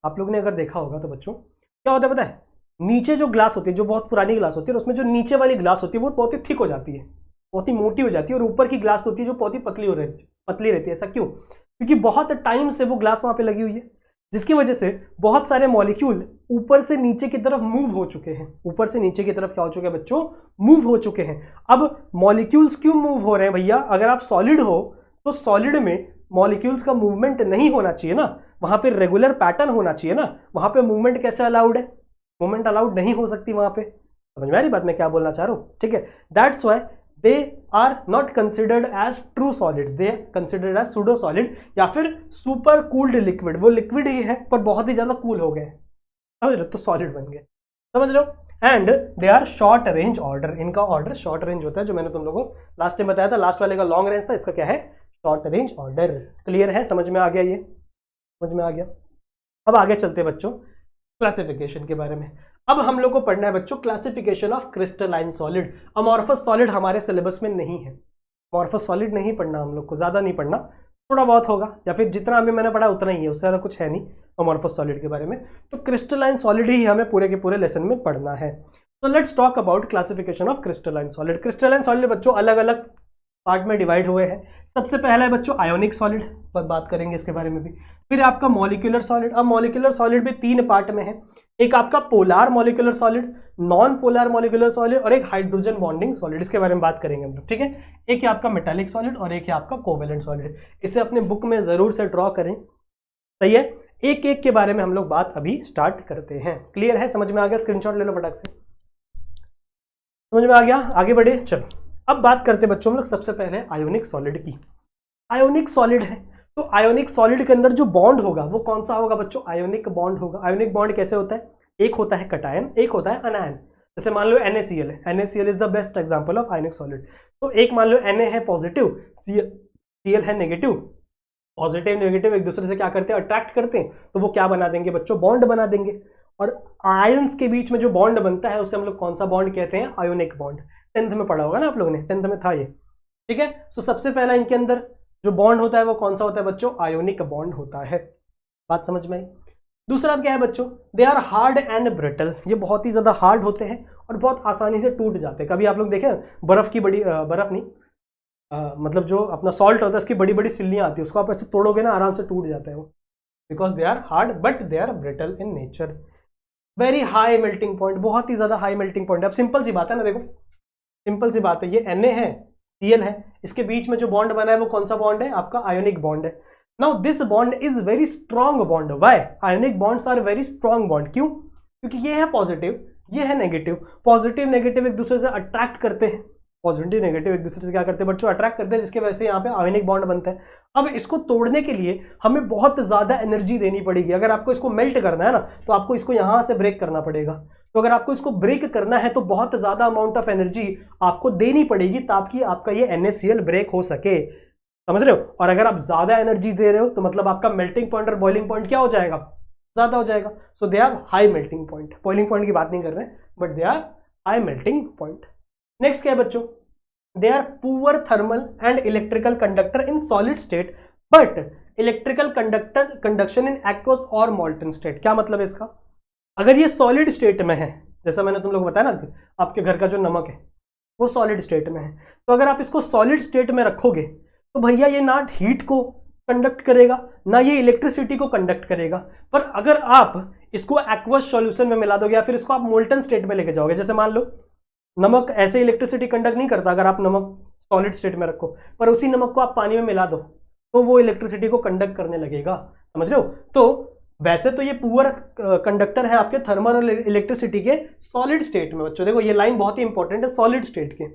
आप लोग ने अगर देखा होगा तो बच्चों क्या होता है पता है, नीचे जो ग्लास होती है, जो बहुत पुरानी ग्लास होती है, उसमें जो नीचे वाली ग्लास होती है वो बहुत ही थिक हो जाती है, बहुत ही मोटी हो जाती है, और ऊपर की ग्लास होती है जो बहुत ही पतली रहती है। ऐसा क्यों, क्योंकि बहुत टाइम से वो ग्लास वहां पे लगी हुई है, जिसकी वजह से बहुत सारे मॉलिक्यूल ऊपर से नीचे की तरफ मूव हो चुके हैं, ऊपर से नीचे की तरफ क्या हो चुके हैं बच्चों, मूव हो चुके हैं। अब मॉलिक्यूल्स क्यों मूव हो रहे हैं भैया, अगर आप सॉलिड हो तो सॉलिड में मॉलिक्यूल्स का मूवमेंट नहीं होना चाहिए ना, वहां पे रेगुलर पैटर्न होना चाहिए ना, वहां पे मूवमेंट कैसे अलाउड है, मूवमेंट अलाउड नहीं हो सकती वहां पे। समझ में आ रही बात मैं क्या बोलना चाह रहा हूं, ठीक है। That's why they are not considered as true solids, they considered as pseudo solid या फिर सुपर कूल्ड लिक्विड। वो लिक्विड ही है पर बहुत ही ज्यादा कूल हो गए, समझ रहे हो, तो सॉलिड बन गए, समझ रहे हो। And they are short range order, इनका ऑर्डर शॉर्ट रेंज होता है, जो मैंने तुम लोगों को लास्ट टाइम बताया था, लास्ट वाले का लॉन्ग रेंज था, इसका क्या है, शॉर्ट रेंज ऑर्डर। क्लियर है, समझ में आ गया, ये समझ में आ गया। अब आगे चलते बच्चों क्लासिफिकेशन के बारे में। अब हम लोग को पढ़ना है बच्चों classification of crystalline solid. Amorphous solid हमारे सिलेबस में नहीं है, अमॉर्फस सॉलिड नहीं पढ़ना हम लोग को, ज्यादा नहीं पढ़ना, थोड़ा बहुत होगा, या फिर जितना अभी मैंने पढ़ा उतना ही है, उससे ज्यादा कुछ है नहीं अमॉर्फस सॉलिड के बारे में। तो क्रिस्टलाइन सॉलिड ही हमें पूरे के पूरे लेसन में पढ़ना है। तो let's talk about classification of crystalline solid. Crystalline solid बच्चों अलग अलग पार्ट में डिवाइड हुए हैं। सबसे पहला है बच्चों आयोनिक सॉलिड, पर बात करेंगे इसके बारे में भी। फिर आपका मॉलिक्यूलर सॉलिड। अब मॉलिक्यूलर सॉलिड भी 3 पार्ट में है, एक आपका polar molecular solid, non polar molecular solid और एक हाइड्रोजन बॉन्डिंग सॉलिड, इसके बारे में बात करेंगे हम लोग, ठीक है। एक है आपका मेटालिक सॉलिड और एक है आपका कोवेलेंट सॉलिड। इसे अपने बुक में जरूर से ड्रॉ करें, सही है। एक एक के बारे में हम लोग बात अभी स्टार्ट करते हैं। क्लियर है, समझ में आ गया, स्क्रीनशॉट ले लो फटाक से, समझ में आ गया, आगे बढ़े। चलो अब बात करते हैं बच्चों हम लोग सबसे पहले आयोनिक सॉलिड की। आयोनिक सॉलिड है तो आयोनिक सॉलिड के अंदर जो बॉन्ड होगा वो कौन सा होगा बच्चों, आयोनिक बॉन्ड होगा। आयोनिक बॉन्ड कैसे होता है, एक होता है कटायन, एक होता है अनायन। जैसे मान लो NaCl है, NaCl is the best example of ionic solid. तो एक मान लो Na है पॉजिटिव, Cl है नेगेटिव, पॉजिटिव नेगेटिव एक दूसरे से क्या करते हैं, अट्रैक्ट करते हैं, तो वो क्या बना देंगे बच्चों, बॉन्ड बना देंगे। और आयंस के बीच में जो बॉन्ड बनता है उसे हम लोग कौन सा बॉन्ड कहते हैं, आयोनिक बॉन्ड। 10th में पढ़ा होगा ना आप लोगों ने, 10th में था ये, ठीक है। तो सबसे पहला इनके अंदर जो बॉन्ड होता है वो कौन सा होता है बच्चों, आयोनिक बॉन्ड होता है। बात समझ में आई। दूसरा क्या है बच्चों, they are hard and brittle, ये बहुत ही ज़्यादा हार्ड होते हैं और बहुत आसानी से टूट जाते हैं। कभी आप लोग देखें बर्फ़ की बड़ी बर्फ़ नहीं मतलब जो अपना सॉल्ट होता है उसकी बड़ी बड़ी सिल्लियाँ आती है, उसको आप ऐसे तोड़ोगे ना आराम से टूट जाता है वो, because they are hard but they are brittle in nature. Very high melting point, बहुत ही ज़्यादा हाई मेल्टिंग पॉइंट है। अब सिंपल सी बात है ना, देखो सिंपल सी बात है, ये Na है, Cl है, इसके बीच में जो बॉन्ड बना है वो कौन सा बॉन्ड है, आपका आयोनिक बॉन्ड है। Now this bond is very strong bond. Why? Ionic bonds are very strong bond. क्यों? क्योंकि ये है पॉजिटिव, ये है नेगेटिव। पॉजिटिव नेगेटिव एक दूसरे से अट्रैक्ट करते हैं, पॉजिटिव नेगेटिव एक दूसरे से क्या करते हैं बच्चों, अट्रैक्ट करते हैं, जिसके वजह से यहाँ पे आयोनिक बॉन्ड बनता है। अब इसको तोड़ने के लिए हमें बहुत ज्यादा एनर्जी देनी पड़ेगी। अगर आपको इसको मेल्ट करना है ना तो आपको इसको यहां से ब्रेक करना पड़ेगा। तो अगर आपको इसको ब्रेक करना है तो बहुत ज्यादा अमाउंट ऑफ एनर्जी आपको देनी पड़ेगी ताकि आपका ये NaCl ब्रेक हो सके, समझ रहे हो। और अगर आप ज्यादा एनर्जी दे रहे हो तो मतलब आपका मेल्टिंग पॉइंट और बॉइलिंग पॉइंट क्या हो जाएगा, ज्यादा हो जाएगा। So they are high melting point, boiling point की बात नहीं कर रहे हैं but they are high melting point. Next क्या है बच्चों, they are poor thermal and electrical conductor in solid state but electrical conduction in aqueous और मॉल्टन स्टेट। क्या मतलब है इसका, अगर ये सॉलिड स्टेट में है, जैसा मैंने तुम लोग बताया ना आपके घर का जो नमक है वो सॉलिड स्टेट में है, तो अगर आप इसको सॉलिड स्टेट में रखोगे तो भैया ये ना हीट को कंडक्ट करेगा ना ये इलेक्ट्रिसिटी को कंडक्ट करेगा। पर अगर आप इसको एक्वस सॉल्यूशन में मिला दोगे या फिर इसको आप मोल्टन स्टेट में लेके जाओगे, जैसे मान लो नमक ऐसे इलेक्ट्रिसिटी कंडक्ट नहीं करता अगर आप नमक सॉलिड स्टेट में रखो, पर उसी नमक को आप पानी में मिला दो तो वो इलेक्ट्रिसिटी को कंडक्ट करने लगेगा, समझ रहे हो। तो वैसे तो ये पुअर कंडक्टर है आपके थर्मल और इलेक्ट्रिसिटी के सॉलिड स्टेट में। बच्चों देखो ये लाइन बहुत ही इंपॉर्टेंट है, सॉलिड स्टेट के।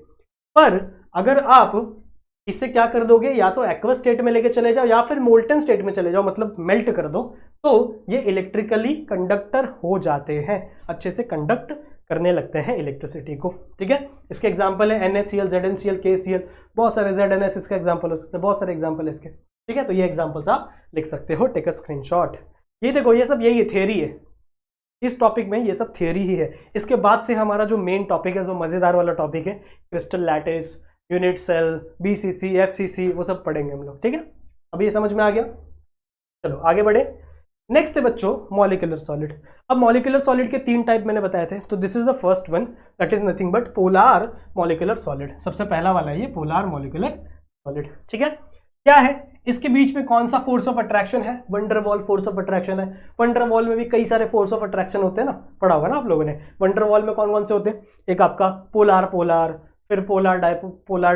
पर अगर आप इससे क्या कर दोगे, या तो एक्वस स्टेट में लेके चले जाओ या फिर मोल्टन स्टेट में चले जाओ, मतलब मेल्ट कर दो, तो ये इलेक्ट्रिकली कंडक्टर हो जाते हैं, अच्छे से कंडक्ट करने लगते हैं इलेक्ट्रिसिटी को, ठीक है। इसके एग्जांपल है NaCl, ZnCl, KCl, बहुत सारे ZnS इसका एग्जांपल हो सकते हैं, बहुत सारे एग्जांपल है इसके, ठीक है। तो ये एग्जांपल्स आप लिख सकते हो, टेक अ स्क्रीनशॉट। ये देखो ये सब यही थ्योरी है, इस टॉपिक में ये सब थ्योरी ही है। इसके बाद से हमारा जो मेन टॉपिक है, जो मजेदार वाला टॉपिक है, crystal lattice, unit cell, BCC, FCC, वो सब पढ़ेंगे हम लोग, ठीक है। अभी ये समझ में आ गया, चलो आगे बढ़े। नेक्स्ट है बच्चों मॉलिक्यूलर सॉलिड। अब मॉलिक्यूलर सॉलिड के 3 टाइप मैंने बताए थे, तो this is the first one, that is nothing but polar molecular solid. सबसे पहला वाला है ये पोलार मॉलिक्यूलर सॉलिड, ठीक है। क्या है, इसके बीच में कौन सा फोर्स ऑफ अट्रैक्शन है, वंडरवॉल फोर्स ऑफ अट्रैक्शन है। वंडरवॉल में भी कई सारे फोर्स ऑफ अट्रैक्शन होते हैं ना, पढ़ा होगा ना आप लोगों ने। वंडरवॉल में कौन कौन से होते हैं, एक आपका पोलार पोलार, फिर पोलार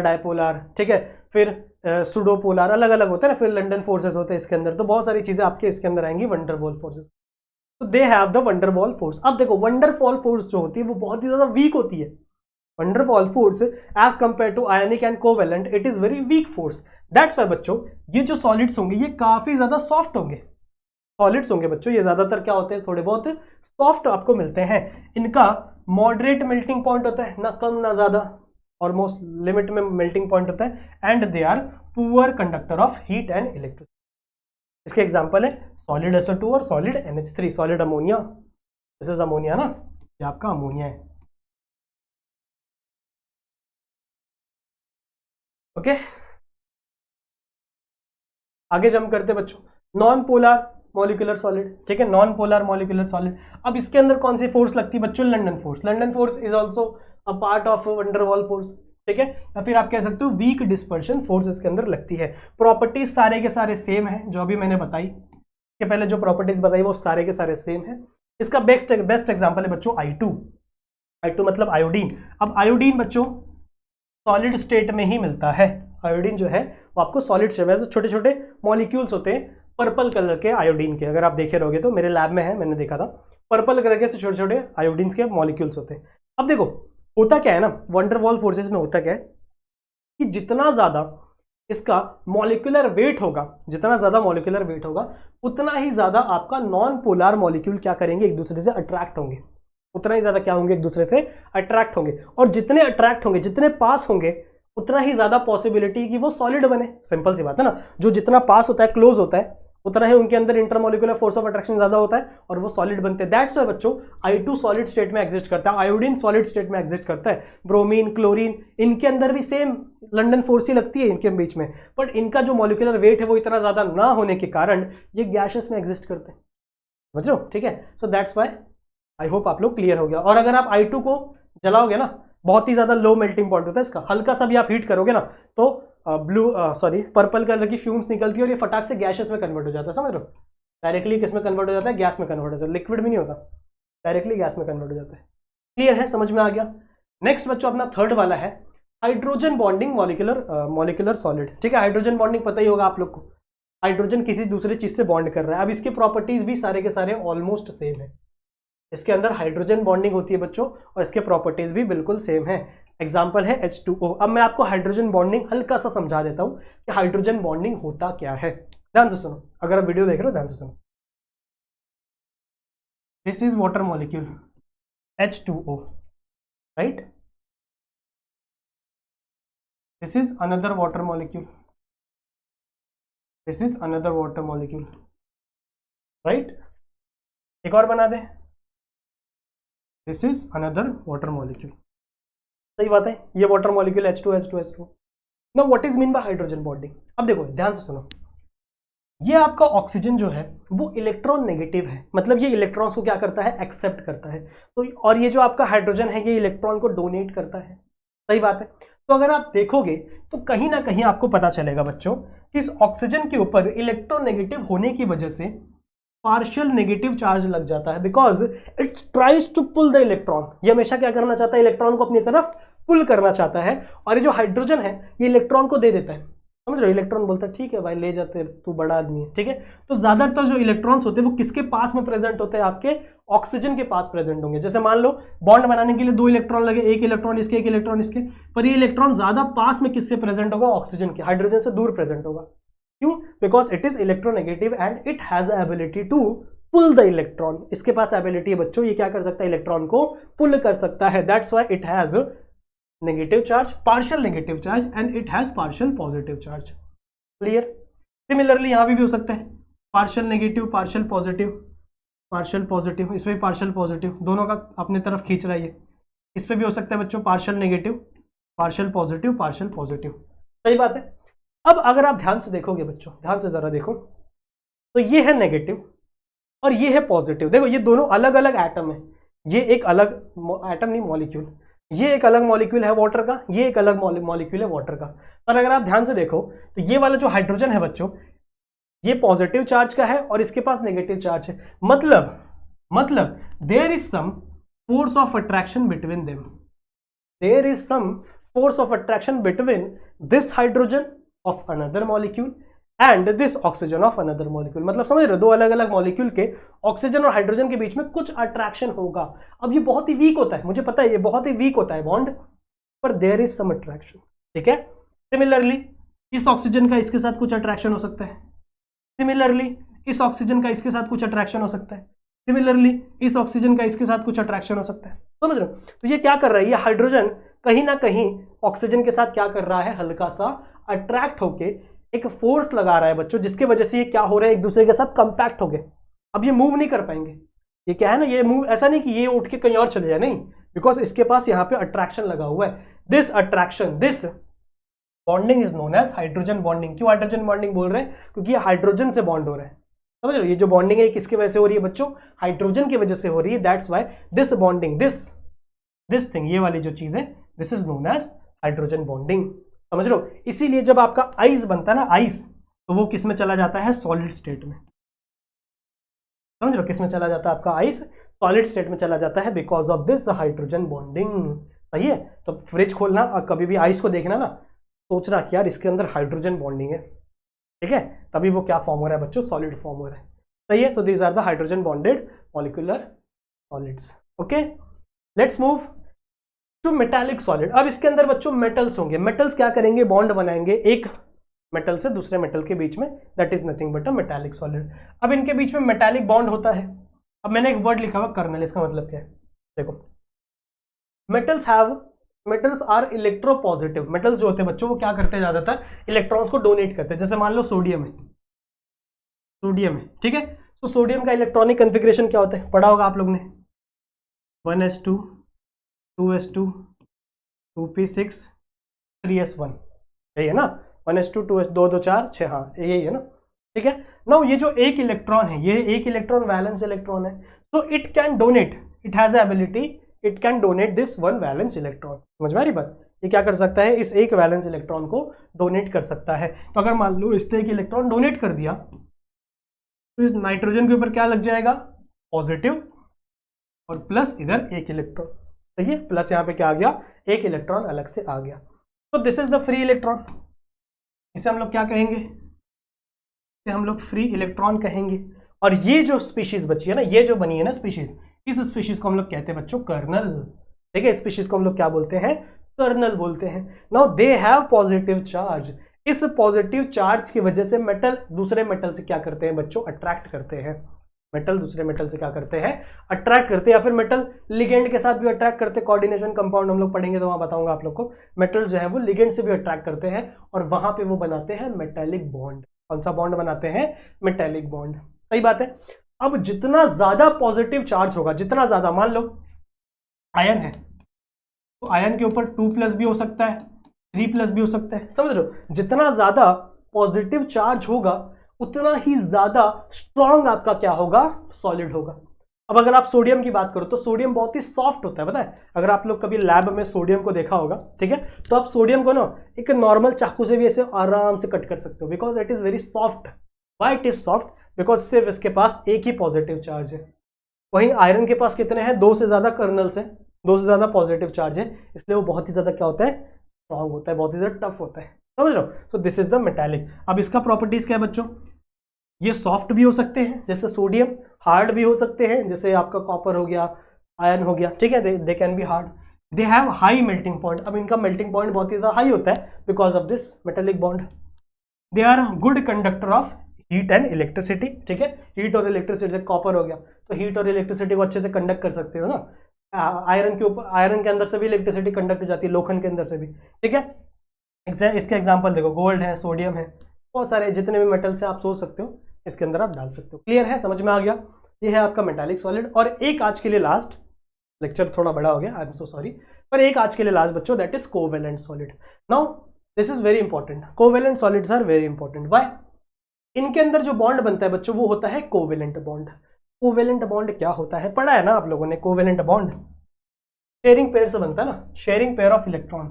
डायपोलार, ठीक है, फिर सुडो पोलार, अलग अलग होते हैं ना, फिर लंडन फोर्सेस होते हैं इसके अंदर। तो बहुत सारी चीजें आपके इसके अंदर आएंगी वंडरवॉल फोर्सेस, तो दे हैव द वंडरवॉल फोर्स। अब देखो वंडरवॉल फोर्स जो होती है वो बहुत ही ज्यादा वीक होती है। Van der Waals force as compare to ionic and covalent it is very weak force. That's why बच्चों ये जो सॉलिड्स होंगे ये काफी ज्यादा सॉफ्ट होंगे, सॉलिड्स होंगे बच्चों ये ज्यादातर क्या होते हैं, थोड़े बहुत सॉफ्ट आपको मिलते हैं। इनका मॉडरेट मेल्टिंग पॉइंट होता है, ना कम ना ज्यादा, ऑलमोस्ट लिमिट में मेल्टिंग पॉइंट होता है, and they are poor conductor of heat and electricity. इसके एग्जांपल है सॉलिड SO2 और solid NH3, solid ammonia, this is ammonia ना, ये आपका अमोनिया है, ओके। आगे जंप करते बच्चों, नॉन पोलर मॉलिक्यूलर सॉलिड, ठीक है, नॉन पोलर मॉलिक्यूलर सॉलिड। अब इसके अंदर कौन सी फोर्स लगती है बच्चों, London force. London force is also a part of van der Waals force, ठीक है, या फिर आप कह सकते हो वीक डिस्पर्शन फोर्स इसके अंदर लगती है। प्रॉपर्टीज सारे के सारे सेम है जो अभी मैंने बताई, इसके पहले जो प्रॉपर्टीज बताई वो सारे के सारे सेम है। इसका बेस्ट एग्जांपल है बच्चों I2 मतलब आयोडीन। अब आयोडीन बच्चों सॉलिड स्टेट में ही मिलता है, आयोडीन जो है वो आपको सॉलिड स्टेट में, छोटे छोटे मॉलिक्यूल्स होते हैं पर्पल कलर के आयोडीन के, अगर आप देखे रहोगे तो मेरे लैब में है, मैंने देखा था, पर्पल कलर के से छोटे छोटे आयोडीन के मॉलिक्यूल्स होते हैं। अब देखो होता क्या है ना, वंडरवॉल फोर्सेस में होता क्या है कि जितना ज्यादा इसका मॉलिक्यूलर वेट होगा, जितना ज्यादा मॉलिक्यूलर वेट होगा उतना ही ज्यादा आपका नॉन पोलर मॉलिक्यूल क्या करेंगे, एक दूसरे से अट्रैक्ट होंगे, उतना ही ज्यादा क्या होंगे, एक दूसरे से अट्रैक्ट होंगे। और जितने अट्रैक्ट होंगे, जितने पास होंगे, उतना ही ज्यादा पॉसिबिलिटी कि वो सॉलिड बने। सिंपल सी बात है ना, जो जितना पास होता है, क्लोज होता है, उतना ही उनके अंदर इंटरमोलिकुलर फोर्स ऑफ अट्रैक्शन ज्यादा होता है और वो सॉलिड बनते हैं। दैट्स व्हाई बच्चों I2 सॉलिड स्टेट में एग्जिस्ट करता है, आयोडीन सॉलिड स्टेट में एग्जिस्ट करता है, ब्रोमीन, क्लोरीन, इनके अंदर भी सेम लंडन फोर्स ही लगती है इनके बीच में, बट इनका जो मॉलिक्यूलर वेट है वो इतना ज्यादा ना होने के कारण ये गैसेस में एग्जिस्ट करते हैं। समझ रहे हो, ठीक है। So that's why I hope आप लोग क्लियर हो गया। और अगर आप I2 को जलाओगे ना, बहुत ही ज्यादा लो मेल्टिंग पॉइंट होता है इसका, हल्का सा भी आप हीट करोगे ना तो पर्पल कलर की फ्यूम्स निकलती है और ये फटाक से गैसेस में कन्वर्ट हो जाता है, समझ रहे हो। डायरेक्टली किस में कन्वर्ट हो जाता है, गैस में कन्वर्ट हो जाता है, लिक्विड में नहीं होता, डायरेक्टली गैस में कन्वर्ट हो जाता है। क्लियर है, समझ में आ गया। नेक्स्ट बच्चों अपना थर्ड वाला है हाइड्रोजन बॉन्डिंग मॉलिक्यूलर सॉलिड, ठीक है। हाइड्रोजन बॉन्डिंग पता ही होगा आप लोग को, हाइड्रोजन किसी दूसरे चीज से बॉन्ड कर रहा है। अब इसके प्रॉपर्टीज भी सारे के सारे ऑलमोस्ट सेम है, इसके अंदर हाइड्रोजन बॉन्डिंग होती है बच्चों और इसके प्रॉपर्टीज भी बिल्कुल सेम है। एग्जांपल है H2O। अब मैं आपको हाइड्रोजन बॉन्डिंग हल्का सा समझा देता हूं कि हाइड्रोजन बॉन्डिंग होता क्या है, ध्यान से सुनो, अगर आप वीडियो देख रहे हो ध्यान से सुनो। This is water molecule H2O, right. This is another water molecule, this is another water molecule, right. एक और बना दें, this is another water molecule, सही बात है। ये water molecule H2। Now what is mean by hydrogen bonding. अब देखो ध्यान से सुनो, ये आपका ऑक्सीजन जो है वो इलेक्ट्रॉन नेगेटिव है, मतलब ये इलेक्ट्रॉन्स को क्या करता है, एक्सेप्ट करता है। तो और ये जो आपका हाइड्रोजन है ये इलेक्ट्रॉन को डोनेट करता है, सही बात है। तो अगर आप देखोगे तो कहीं ना कहीं आपको पता चलेगा बच्चों कि इस ऑक्सीजन के ऊपर इलेक्ट्रॉन नेगेटिव होने की वजह से पार्शियल नेगेटिव चार्ज लग जाता है, because its tries to pull the electron. ये हमेशा क्या करना चाहता है, इलेक्ट्रॉन को अपनी तरफ पुल करना चाहता है। और ये जो हाइड्रोजन है ये इलेक्ट्रॉन को दे देता है, समझ रहे हो। इलेक्ट्रॉन बोलता है ठीक है भाई ले जाते, तू बड़ा आदमी है, ठीक है। तो ज्यादातर जो इलेक्ट्रॉन्स होते हैं वो किसके पास में प्रेजेंट होते हैं, आपके ऑक्सीजन के पास प्रेजेंट होंगे। जैसे मान लो बॉन्ड बनाने के लिए 2 इलेक्ट्रॉन लगे, एक इलेक्ट्रॉन इसके एक इलेक्ट्रॉन इसके, पर ये इलेक्ट्रॉन ज्यादा पास में किससे प्रेजेंट होगा, ऑक्सीजन के, हाइड्रोजन से दूर प्रेजेंट होगा। क्यों, because it is electronegative and it has ability to pull the electron. इसके पास एबिलिटी है बच्चों, ये क्या कर सकता है, इलेक्ट्रॉन को पुल कर सकता है। That's why it has negative charge, partial negative charge and it has partial positive charge. Clear. Similarly यहां भी हो सकता है partial negative partial positive, partial positive, इसमें भी पार्शियल पॉजिटिव, दोनों का अपने तरफ खींच रहा है। इस पे भी हो सकता है बच्चों partial negative partial positive partial positive, सही बात है। अब अगर आप ध्यान से देखोगे बच्चों, ध्यान से जरा देखो, तो ये है नेगेटिव और ये है पॉजिटिव। देखो ये दोनों अलग अलग एटम है, ये एक अलग एटम नहीं मॉलिक्यूल, ये एक अलग मॉलिक्यूल है वाटर का, ये एक अलग मॉलिक्यूल है वाटर का। पर अगर आप ध्यान से देखो तो ये वाला जो हाइड्रोजन है बच्चों ये पॉजिटिव चार्ज का है और इसके पास नेगेटिव चार्ज है। मतलब there is some force of attraction between them, there is some force of attraction between this hydrogen of another molecule and this oxygen of another molecule. मतलब समझ रहे हो, दो अलग अलग मॉलिक्यूल के ऑक्सीजन और हाइड्रोजन के बीच में कुछ अट्रैक्शन होगा। अब ये बहुत ही वीक होता है, मुझे पता है ये बहुत ही वीक होता है बॉन्ड, पर देयर इज सम अट्रैक्शन, ठीक है। सिमिलरली इस ऑक्सीजन का इसके साथ कुछ अट्रैक्शन हो सकता है, सिमिलरली इस ऑक्सीजन का इसके साथ कुछ अट्रैक्शन हो सकता है, सिमिलरली इस ऑक्सीजन का इसके साथ कुछ अट्रैक्शन हो सकता है, समझ रहे हो। तो ये क्या कर रहा है, ये हाइड्रोजन कहीं ना कहीं ऑक्सीजन के साथ क्या कर रहा है, हल्का सा अट्रैक्ट होके एक फोर्स लगा रहा है बच्चों, जिसकी वजह से ये क्या हो रहा है, एक दूसरे के साथ कंपैक्ट हो गए। अब ये मूव नहीं कर पाएंगे, ये क्या है ना, ये मूव ऐसा नहीं कि ये उठ के कहीं और चले जाए, नहीं, बिकॉज इसके पास यहाँ पे अट्रैक्शन लगा हुआ है। This attraction, this bonding is known as hydrogen bonding. क्यों हाइड्रोजन बॉन्डिंग बोल रहे हैं, क्योंकि ये हाइड्रोजन से बॉन्ड हो रहा है, समझ रहे हो। ये जो बॉन्डिंग है किसकी वजह से हो रही है बच्चों, हाइड्रोजन की वजह से हो रही है। That's why this bonding, this thing, ये वाली जो चीज है, this is known as hydrogen bonding, समझ रहे हो। इसीलिए जब आपका आइस बनता है ना, आइस, तो वो किस में चला जाता है, सॉलिड स्टेट में, समझ रहे हो। किस में चला जाता है आपका आइस, सॉलिड स्टेट में चला जाता है, because of this hydrogen bonding, सही है। तो फ्रिज खोलना और कभी भी आइस को देखना ना, सोचना कि यार इसके अंदर हाइड्रोजन बॉन्डिंग है, ठीक है, तभी वो क्या फॉर्म हो रहा है बच्चों, सॉलिड फॉर्म हो रहा है, सही है। So these are the hydrogen bonded molecular solids. Okay, let's move to metallic solid. अब इसके अंदर बच्चों मेटल्स होंगे। मेटल्स क्या करेंगे, बॉन्ड बनाएंगे एक मेटल से दूसरे मेटल के बीच में, that is nothing but a metallic solid. अब इनके बीच में मेटालिक बॉन्ड होता है। अब मैंने एक वर्ड लिखा हुआ कर्नल, इसका मतलब क्या है, देखो, मेटल्स आर इलेक्ट्रोपॉजिटिव। मेटल्स जो होते हैं बच्चों वो क्या करते हैं, ज्यादातर इलेक्ट्रॉन्स को डोनेट करते हैं। जैसे मान लो सोडियम है, ठीक है। तो सोडियम का इलेक्ट्रॉनिक कन्फिग्रेशन क्या होता है, पढ़ा होगा आप लोग ने, 1s2 2s2 2p6 3s1, यही है ना, 1s2 2s 2 2 4 6, हाँ यही है ना, ठीक है। नाउ ये जो एक इलेक्ट्रॉन है, ये एक इलेक्ट्रॉन वैलेंस इलेक्ट्रॉन है, तो it can donate, it has ability, it can donate this one valence electron. समझ में आ रही बात? ये क्या कर सकता है, इस एक वैलेंस इलेक्ट्रॉन को डोनेट कर सकता है। तो अगर मान लो इसने एक इलेक्ट्रॉन डोनेट कर दिया तो इस नाइट्रोजन के ऊपर क्या लग जाएगा, पॉजिटिव, और प्लस इधर एक इलेक्ट्रॉन, सही है, प्लस यहाँ पे क्या आ गया, एक इलेक्ट्रॉन अलग से आ गया। तो this is the free electron, इसे हम लोग क्या कहेंगे, इसे हम लोग फ्री इलेक्ट्रॉन कहेंगे। और ये जो स्पीशीज बची है ना, ये जो बनी है ना स्पीशीज, इस स्पीशीज को हम लोग कहते हैं बच्चों कर्नल। ठीक है, स्पीशीज को हम लोग क्या बोलते हैं, कर्नल बोलते हैं। Now they have positive charge, इस पॉजिटिव चार्ज की वजह से मेटल दूसरे मेटल से क्या करते हैं बच्चों, अट्रैक्ट करते हैं। मेटल दूसरे मेटल से क्या करते हैं, अट्रैक्ट करते हैं, या फिर मेटल लिगेंड के साथ भी अट्रैक्ट करते हैं। कोऑर्डिनेशन कंपाउंड हम लोग पढ़ेंगे तो वहां बताऊंगा आप लोग को। मेटल जो है वो लिगेंड से भी अट्रैक्ट करते हैं और वहां पे वो बनाते हैं मेटेलिक बॉन्ड। कौन सा बॉन्ड बनाते हैं, मेटेलिक बॉन्ड। सही बात है। अब जितना ज्यादा पॉजिटिव चार्ज होगा, जितना ज्यादा, मान लो आयन है तो आयन के ऊपर 2+ भी हो सकता है, 3+ भी हो सकता है, समझ रहे हो। जितना ज्यादा पॉजिटिव चार्ज होगा उतना ही ज्यादा स्ट्रॉन्ग आपका क्या होगा, सॉलिड होगा। अब अगर आप सोडियम की बात करो तो सोडियम बहुत ही सॉफ्ट होता है, पता है। अगर आप लोग कभी लैब में सोडियम को देखा होगा, ठीक है, तो आप सोडियम को ना एक नॉर्मल चाकू से भी ऐसे आराम से कट कर सकते हो, because it is very soft. Why it is soft, because सिर्फ इसके पास एक ही पॉजिटिव चार्ज है। वहीं आयरन के पास कितने हैं, 2 से ज्यादा कर्नल्स हैं, 2 से ज्यादा पॉजिटिव चार्ज है, इसलिए वो बहुत ही ज्यादा क्या होता है, स्ट्रॉन्ग होता है, बहुत ही ज्यादा टफ होता है, समझ रहे हो। सो दिस इज द मेटालिक। अब इसका प्रॉपर्टीज क्या है बच्चों, ये सॉफ्ट भी हो सकते हैं जैसे सोडियम, हार्ड भी हो सकते हैं जैसे आपका कॉपर हो गया, आयरन हो गया, ठीक है, they can be hard. They have high melting point, अब इनका मेल्टिंग पॉइंट बहुत ही ज्यादा हाई होता है because of this metallic bond. They are good conductor of heat and electricity, ठीक है, हीट और इलेक्ट्रिसिटी, कॉपर हो गया तो हीट और इलेक्ट्रिसिटी को अच्छे से कंडक्ट कर सकते हो ना। आयरन के ऊपर, आयरन के अंदर से भी इलेक्ट्रिसिटी कंडक्ट जाती है, लोखंड के अंदर से भी, ठीक है। इसके एग्जांपल देखो, गोल्ड है, सोडियम है, बहुत सारे जितने भी मेटल्स हैं आप सोच सकते हो इसके अंदर आप डाल सकते हो। क्लियर है, समझ में आ गया। ये है आपका मेटालिक सॉलिड। और एक आज के लिए लास्ट, लेक्चर थोड़ा बड़ा हो गया, आई एम सो सॉरी, पर एक आज के लिए लास्ट बच्चों, that is covalent solid. Now this is very important, covalent solids are very important. Why, इनके अंदर जो बॉन्ड बनता है बच्चों वो होता है कोवेलेंट बॉन्ड। कोवेलेंट बॉन्ड क्या होता है, पढ़ा है ना आप लोगों ने, कोवेलेंट बॉन्ड शेयरिंग पेयर से बनता है ना, sharing pair of electron,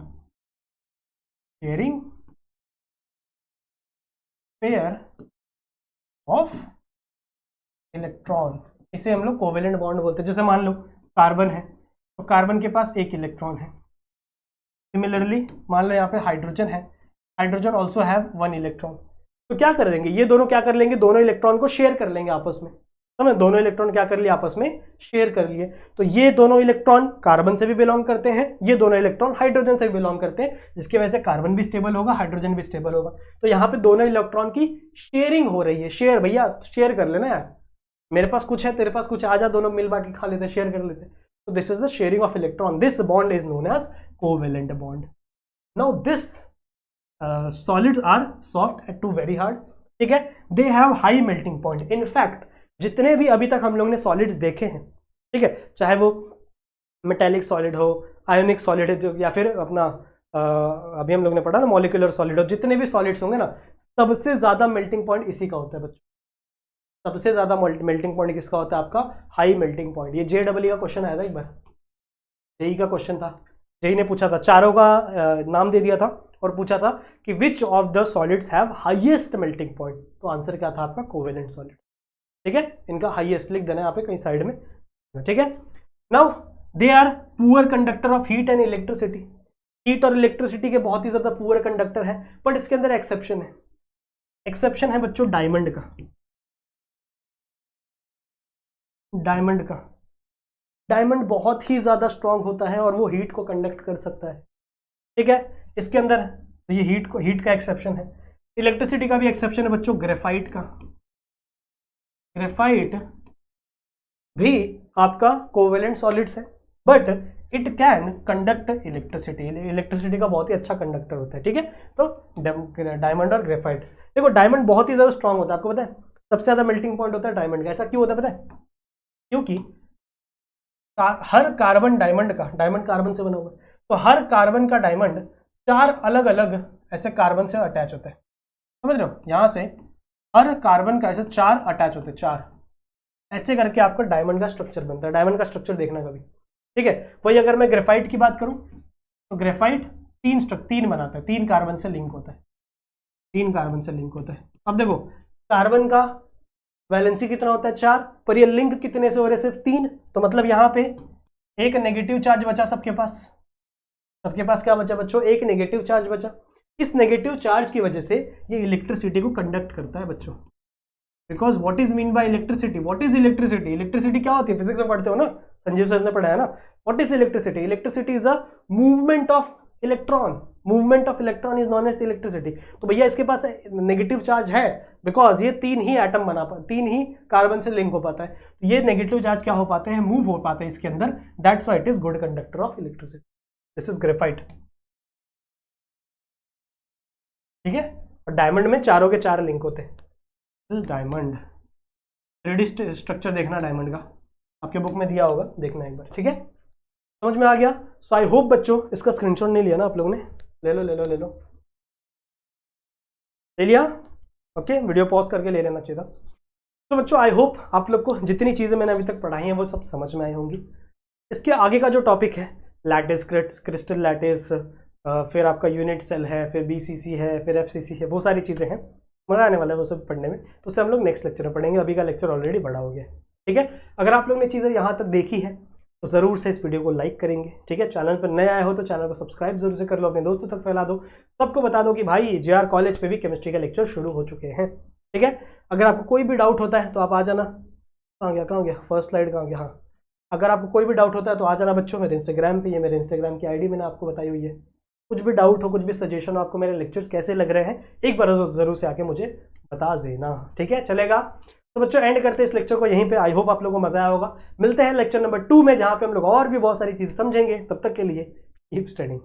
sharing pair of electron, इसे हम लोग कोवेलेंट बॉन्ड बोलते हैं। जैसे मान लो कार्बन है तो कार्बन के पास एक इलेक्ट्रॉन है, सिमिलरली मान लो यहाँ पे हाइड्रोजन है, हाइड्रोजन ऑल्सो हैव 1 इलेक्ट्रॉन। तो क्या कर देंगे, ये दोनों क्या कर लेंगे, दोनों इलेक्ट्रॉन को शेयर कर लेंगे आपस में, समझ, दोनों इलेक्ट्रॉन क्या कर लिए, आपस में शेयर कर लिए। तो ये दोनों इलेक्ट्रॉन कार्बन से भी बिलोंग करते हैं, ये दोनों इलेक्ट्रॉन हाइड्रोजन से भी बिलोंग करते हैं, जिसकी वजह से कार्बन भी स्टेबल होगा, हाइड्रोजन भी स्टेबल होगा। तो यहाँ पे दोनों इलेक्ट्रॉन की शेयरिंग हो रही है। शेयर भैया, शेयर कर लेना यार, मेरे पास कुछ है, तेरे पास कुछ, आ जा, दोनों मिल बांट के खा लेते हैं, शेयर कर लेते हैं। तो this is the sharing of electron, this bond is known as covalent bond. Now this solids are soft to very hard, ठीक है, they have high melting point. In fact जितने भी अभी तक हम लोग ने सॉलिड्स देखे हैं, ठीक है, चाहे वो मेटेलिक सॉलिड हो, आयोनिक सॉलिड है, या फिर अपना अभी हम लोग ने पढ़ा ना मॉलिक्यूलर सॉलिड हो, जितने भी सॉलिड्स होंगे ना, सबसे ज्यादा मेल्टिंग पॉइंट इसी का होता है बच्चों। सबसे ज्यादा मेल्टिंग पॉइंट किसका होता है, आपका हाई मेल्टिंग पॉइंट। ये JEE का क्वेश्चन आया था एक बार, जेई का क्वेश्चन था, जेई ने पूछा था, चारों का नाम दे दिया था और पूछा था कि which of the solids have highest melting point. तो आंसर क्या था आपका, कोवेलेंट सॉलिड, ठीक है, इनका हाईएस्ट लिख देना यहाँ पे कहीं साइड में, ठीक है। Now they are poor conductor of heat and electricity, heat और इलेक्ट्रिसिटी के बहुत ही ज्यादा पुअर कंडक्टर है, बट इसके अंदर एक्सेप्शन है। एक्सेप्शन है बच्चों डायमंड का, डायमंड का, डायमंड बहुत ही ज्यादा स्ट्रांग होता है और वो हीट को कंडक्ट कर सकता है, ठीक है। इसके अंदर तो ये हीट का एक्सेप्शन है। इलेक्ट्रिसिटी का भी एक्सेप्शन है बच्चों, ग्रेफाइट का, ग्रेफाइट भी आपका कोवेलेंट सॉलिड्स है, but it can conduct electricity, electricity का बहुत ही अच्छा कंडक्टर होता है, ठीक है। तो डायमंड और ग्रेफाइट, देखो डायमंड बहुत ही ज्यादा स्ट्रांग होता है, आपको पता है सबसे ज्यादा मेल्टिंग पॉइंट होता है डायमंड का। ऐसा क्यों होता है पता है, क्योंकि हर कार्बन डायमंड का, डायमंड कार्बन से बना हुआ है, तो हर कार्बन का डायमंड 4 अलग अलग ऐसे कार्बन से अटैच होता है, समझ रहे हो। यहाँ से हर कार्बन का ऐसे 4 अटैच होते हैं, 4 ऐसे करके आपका डायमंड का स्ट्रक्चर बनता है। डायमंड का स्ट्रक्चर देखना कभी, ठीक है। वही अगर मैं ग्रेफाइट की बात करूं तो ग्रेफाइट 3 बनाता है, 3 कार्बन से लिंक होता है, 3 कार्बन से लिंक होता है। अब देखो कार्बन का वैलेंसी कितना होता है 4, पर ये लिंक कितने से हो रहे हैं, सिर्फ 3। तो मतलब यहाँ पे एक नेगेटिव चार्ज बचा सबके पास। सबके पास क्या बचा बच्चों, एक नेगेटिव चार्ज बचा। इस नेगेटिव चार्ज की वजह से ये इलेक्ट्रिसिटी को कंडक्ट करता है बच्चों। Because what is mean by electricity, what is electricity, electricity क्या होती है, फिजिक्स में पढ़ते हो ना, संजीव सर ने पढ़ाया ना। What is electricity, electricity is a movement of electron, movement of electron is known as electricity. तो भैया इसके पास नेगेटिव चार्ज है बिकॉज ये 3 ही एटम बना पा, 3 ही कार्बन से लिंक हो पाता है। तो ये नेगेटिव चार्ज क्या हो पाते हैं, मूव हो पाते हैं इसके अंदर। That's why it is good conductor of electricity. This is graphite, ठीक है। और डायमंड में चारों के 4 लिंक होते हैं। डायमंड 3D स्ट्रक्चर देखना डायमंड का, आपके बुक में दिया होगा, देखना एक बार, ठीक है। समझ में आ गया। सो आई होप बच्चों इसका स्क्रीनशॉट नहीं लिया ना आप लोगों ने, ले लो ले लो ले लो, ले लिया, ओके। वीडियो पॉज करके ले लेना चाहिए था। तो बच्चों आई होप आप लोग को जितनी चीज़ें मैंने अभी तक पढ़ाई हैं वो सब समझ में आई होंगी। इसके आगे का जो टॉपिक है लैटिस, क्रिस्टल लैटिस, फिर आपका यूनिट सेल है, फिर BCC है, फिर FCC है, वो सारी चीज़ें हैं, मज़ा आने वाला है वो सब पढ़ने में। तो उसे हम लोग नेक्स्ट लेक्चर में पढ़ेंगे, अभी का लेक्चर ऑलरेडी बड़ा हो गया है, ठीक है। अगर आप लोग ने चीज़ें यहाँ तक देखी है तो ज़रूर से इस वीडियो को लाइक करेंगे, ठीक है। चैनल पर नए आए हो तो चैनल को सब्सक्राइब जरूर से कर लो, अपने दोस्तों तक फैला दो, सबको बता दो कि भाई JR कॉलेज पे भी केमिस्ट्री का लेक्चर शुरू हो चुके हैं, ठीक है। अगर आपको कोई भी डाउट होता है तो आप आ जाना। कहाँ गया फर्स्ट स्लाइड कहाँ गया, हाँ। अगर आपको कोई भी डाउट होता है तो आ जाना बच्चों मेरे इंस्टाग्राम पे, ये मेरे इंस्टाग्राम की ID मैंने आपको बताई हुई है। कुछ भी डाउट हो, कुछ भी सजेशन हो, आपको मेरे लेक्चर्स कैसे लग रहे हैं, एक बार ज़रूर से आके मुझे बता देना, ठीक है, चलेगा। तो बच्चों एंड करते हैं इस लेक्चर को यहीं पे। आई होप आप लोगों को मजा आया होगा। मिलते हैं लेक्चर नंबर 2 में, जहाँ पे हम लोग और भी बहुत सारी चीज़ें समझेंगे। तब तक के लिए कीप स्टडिंग।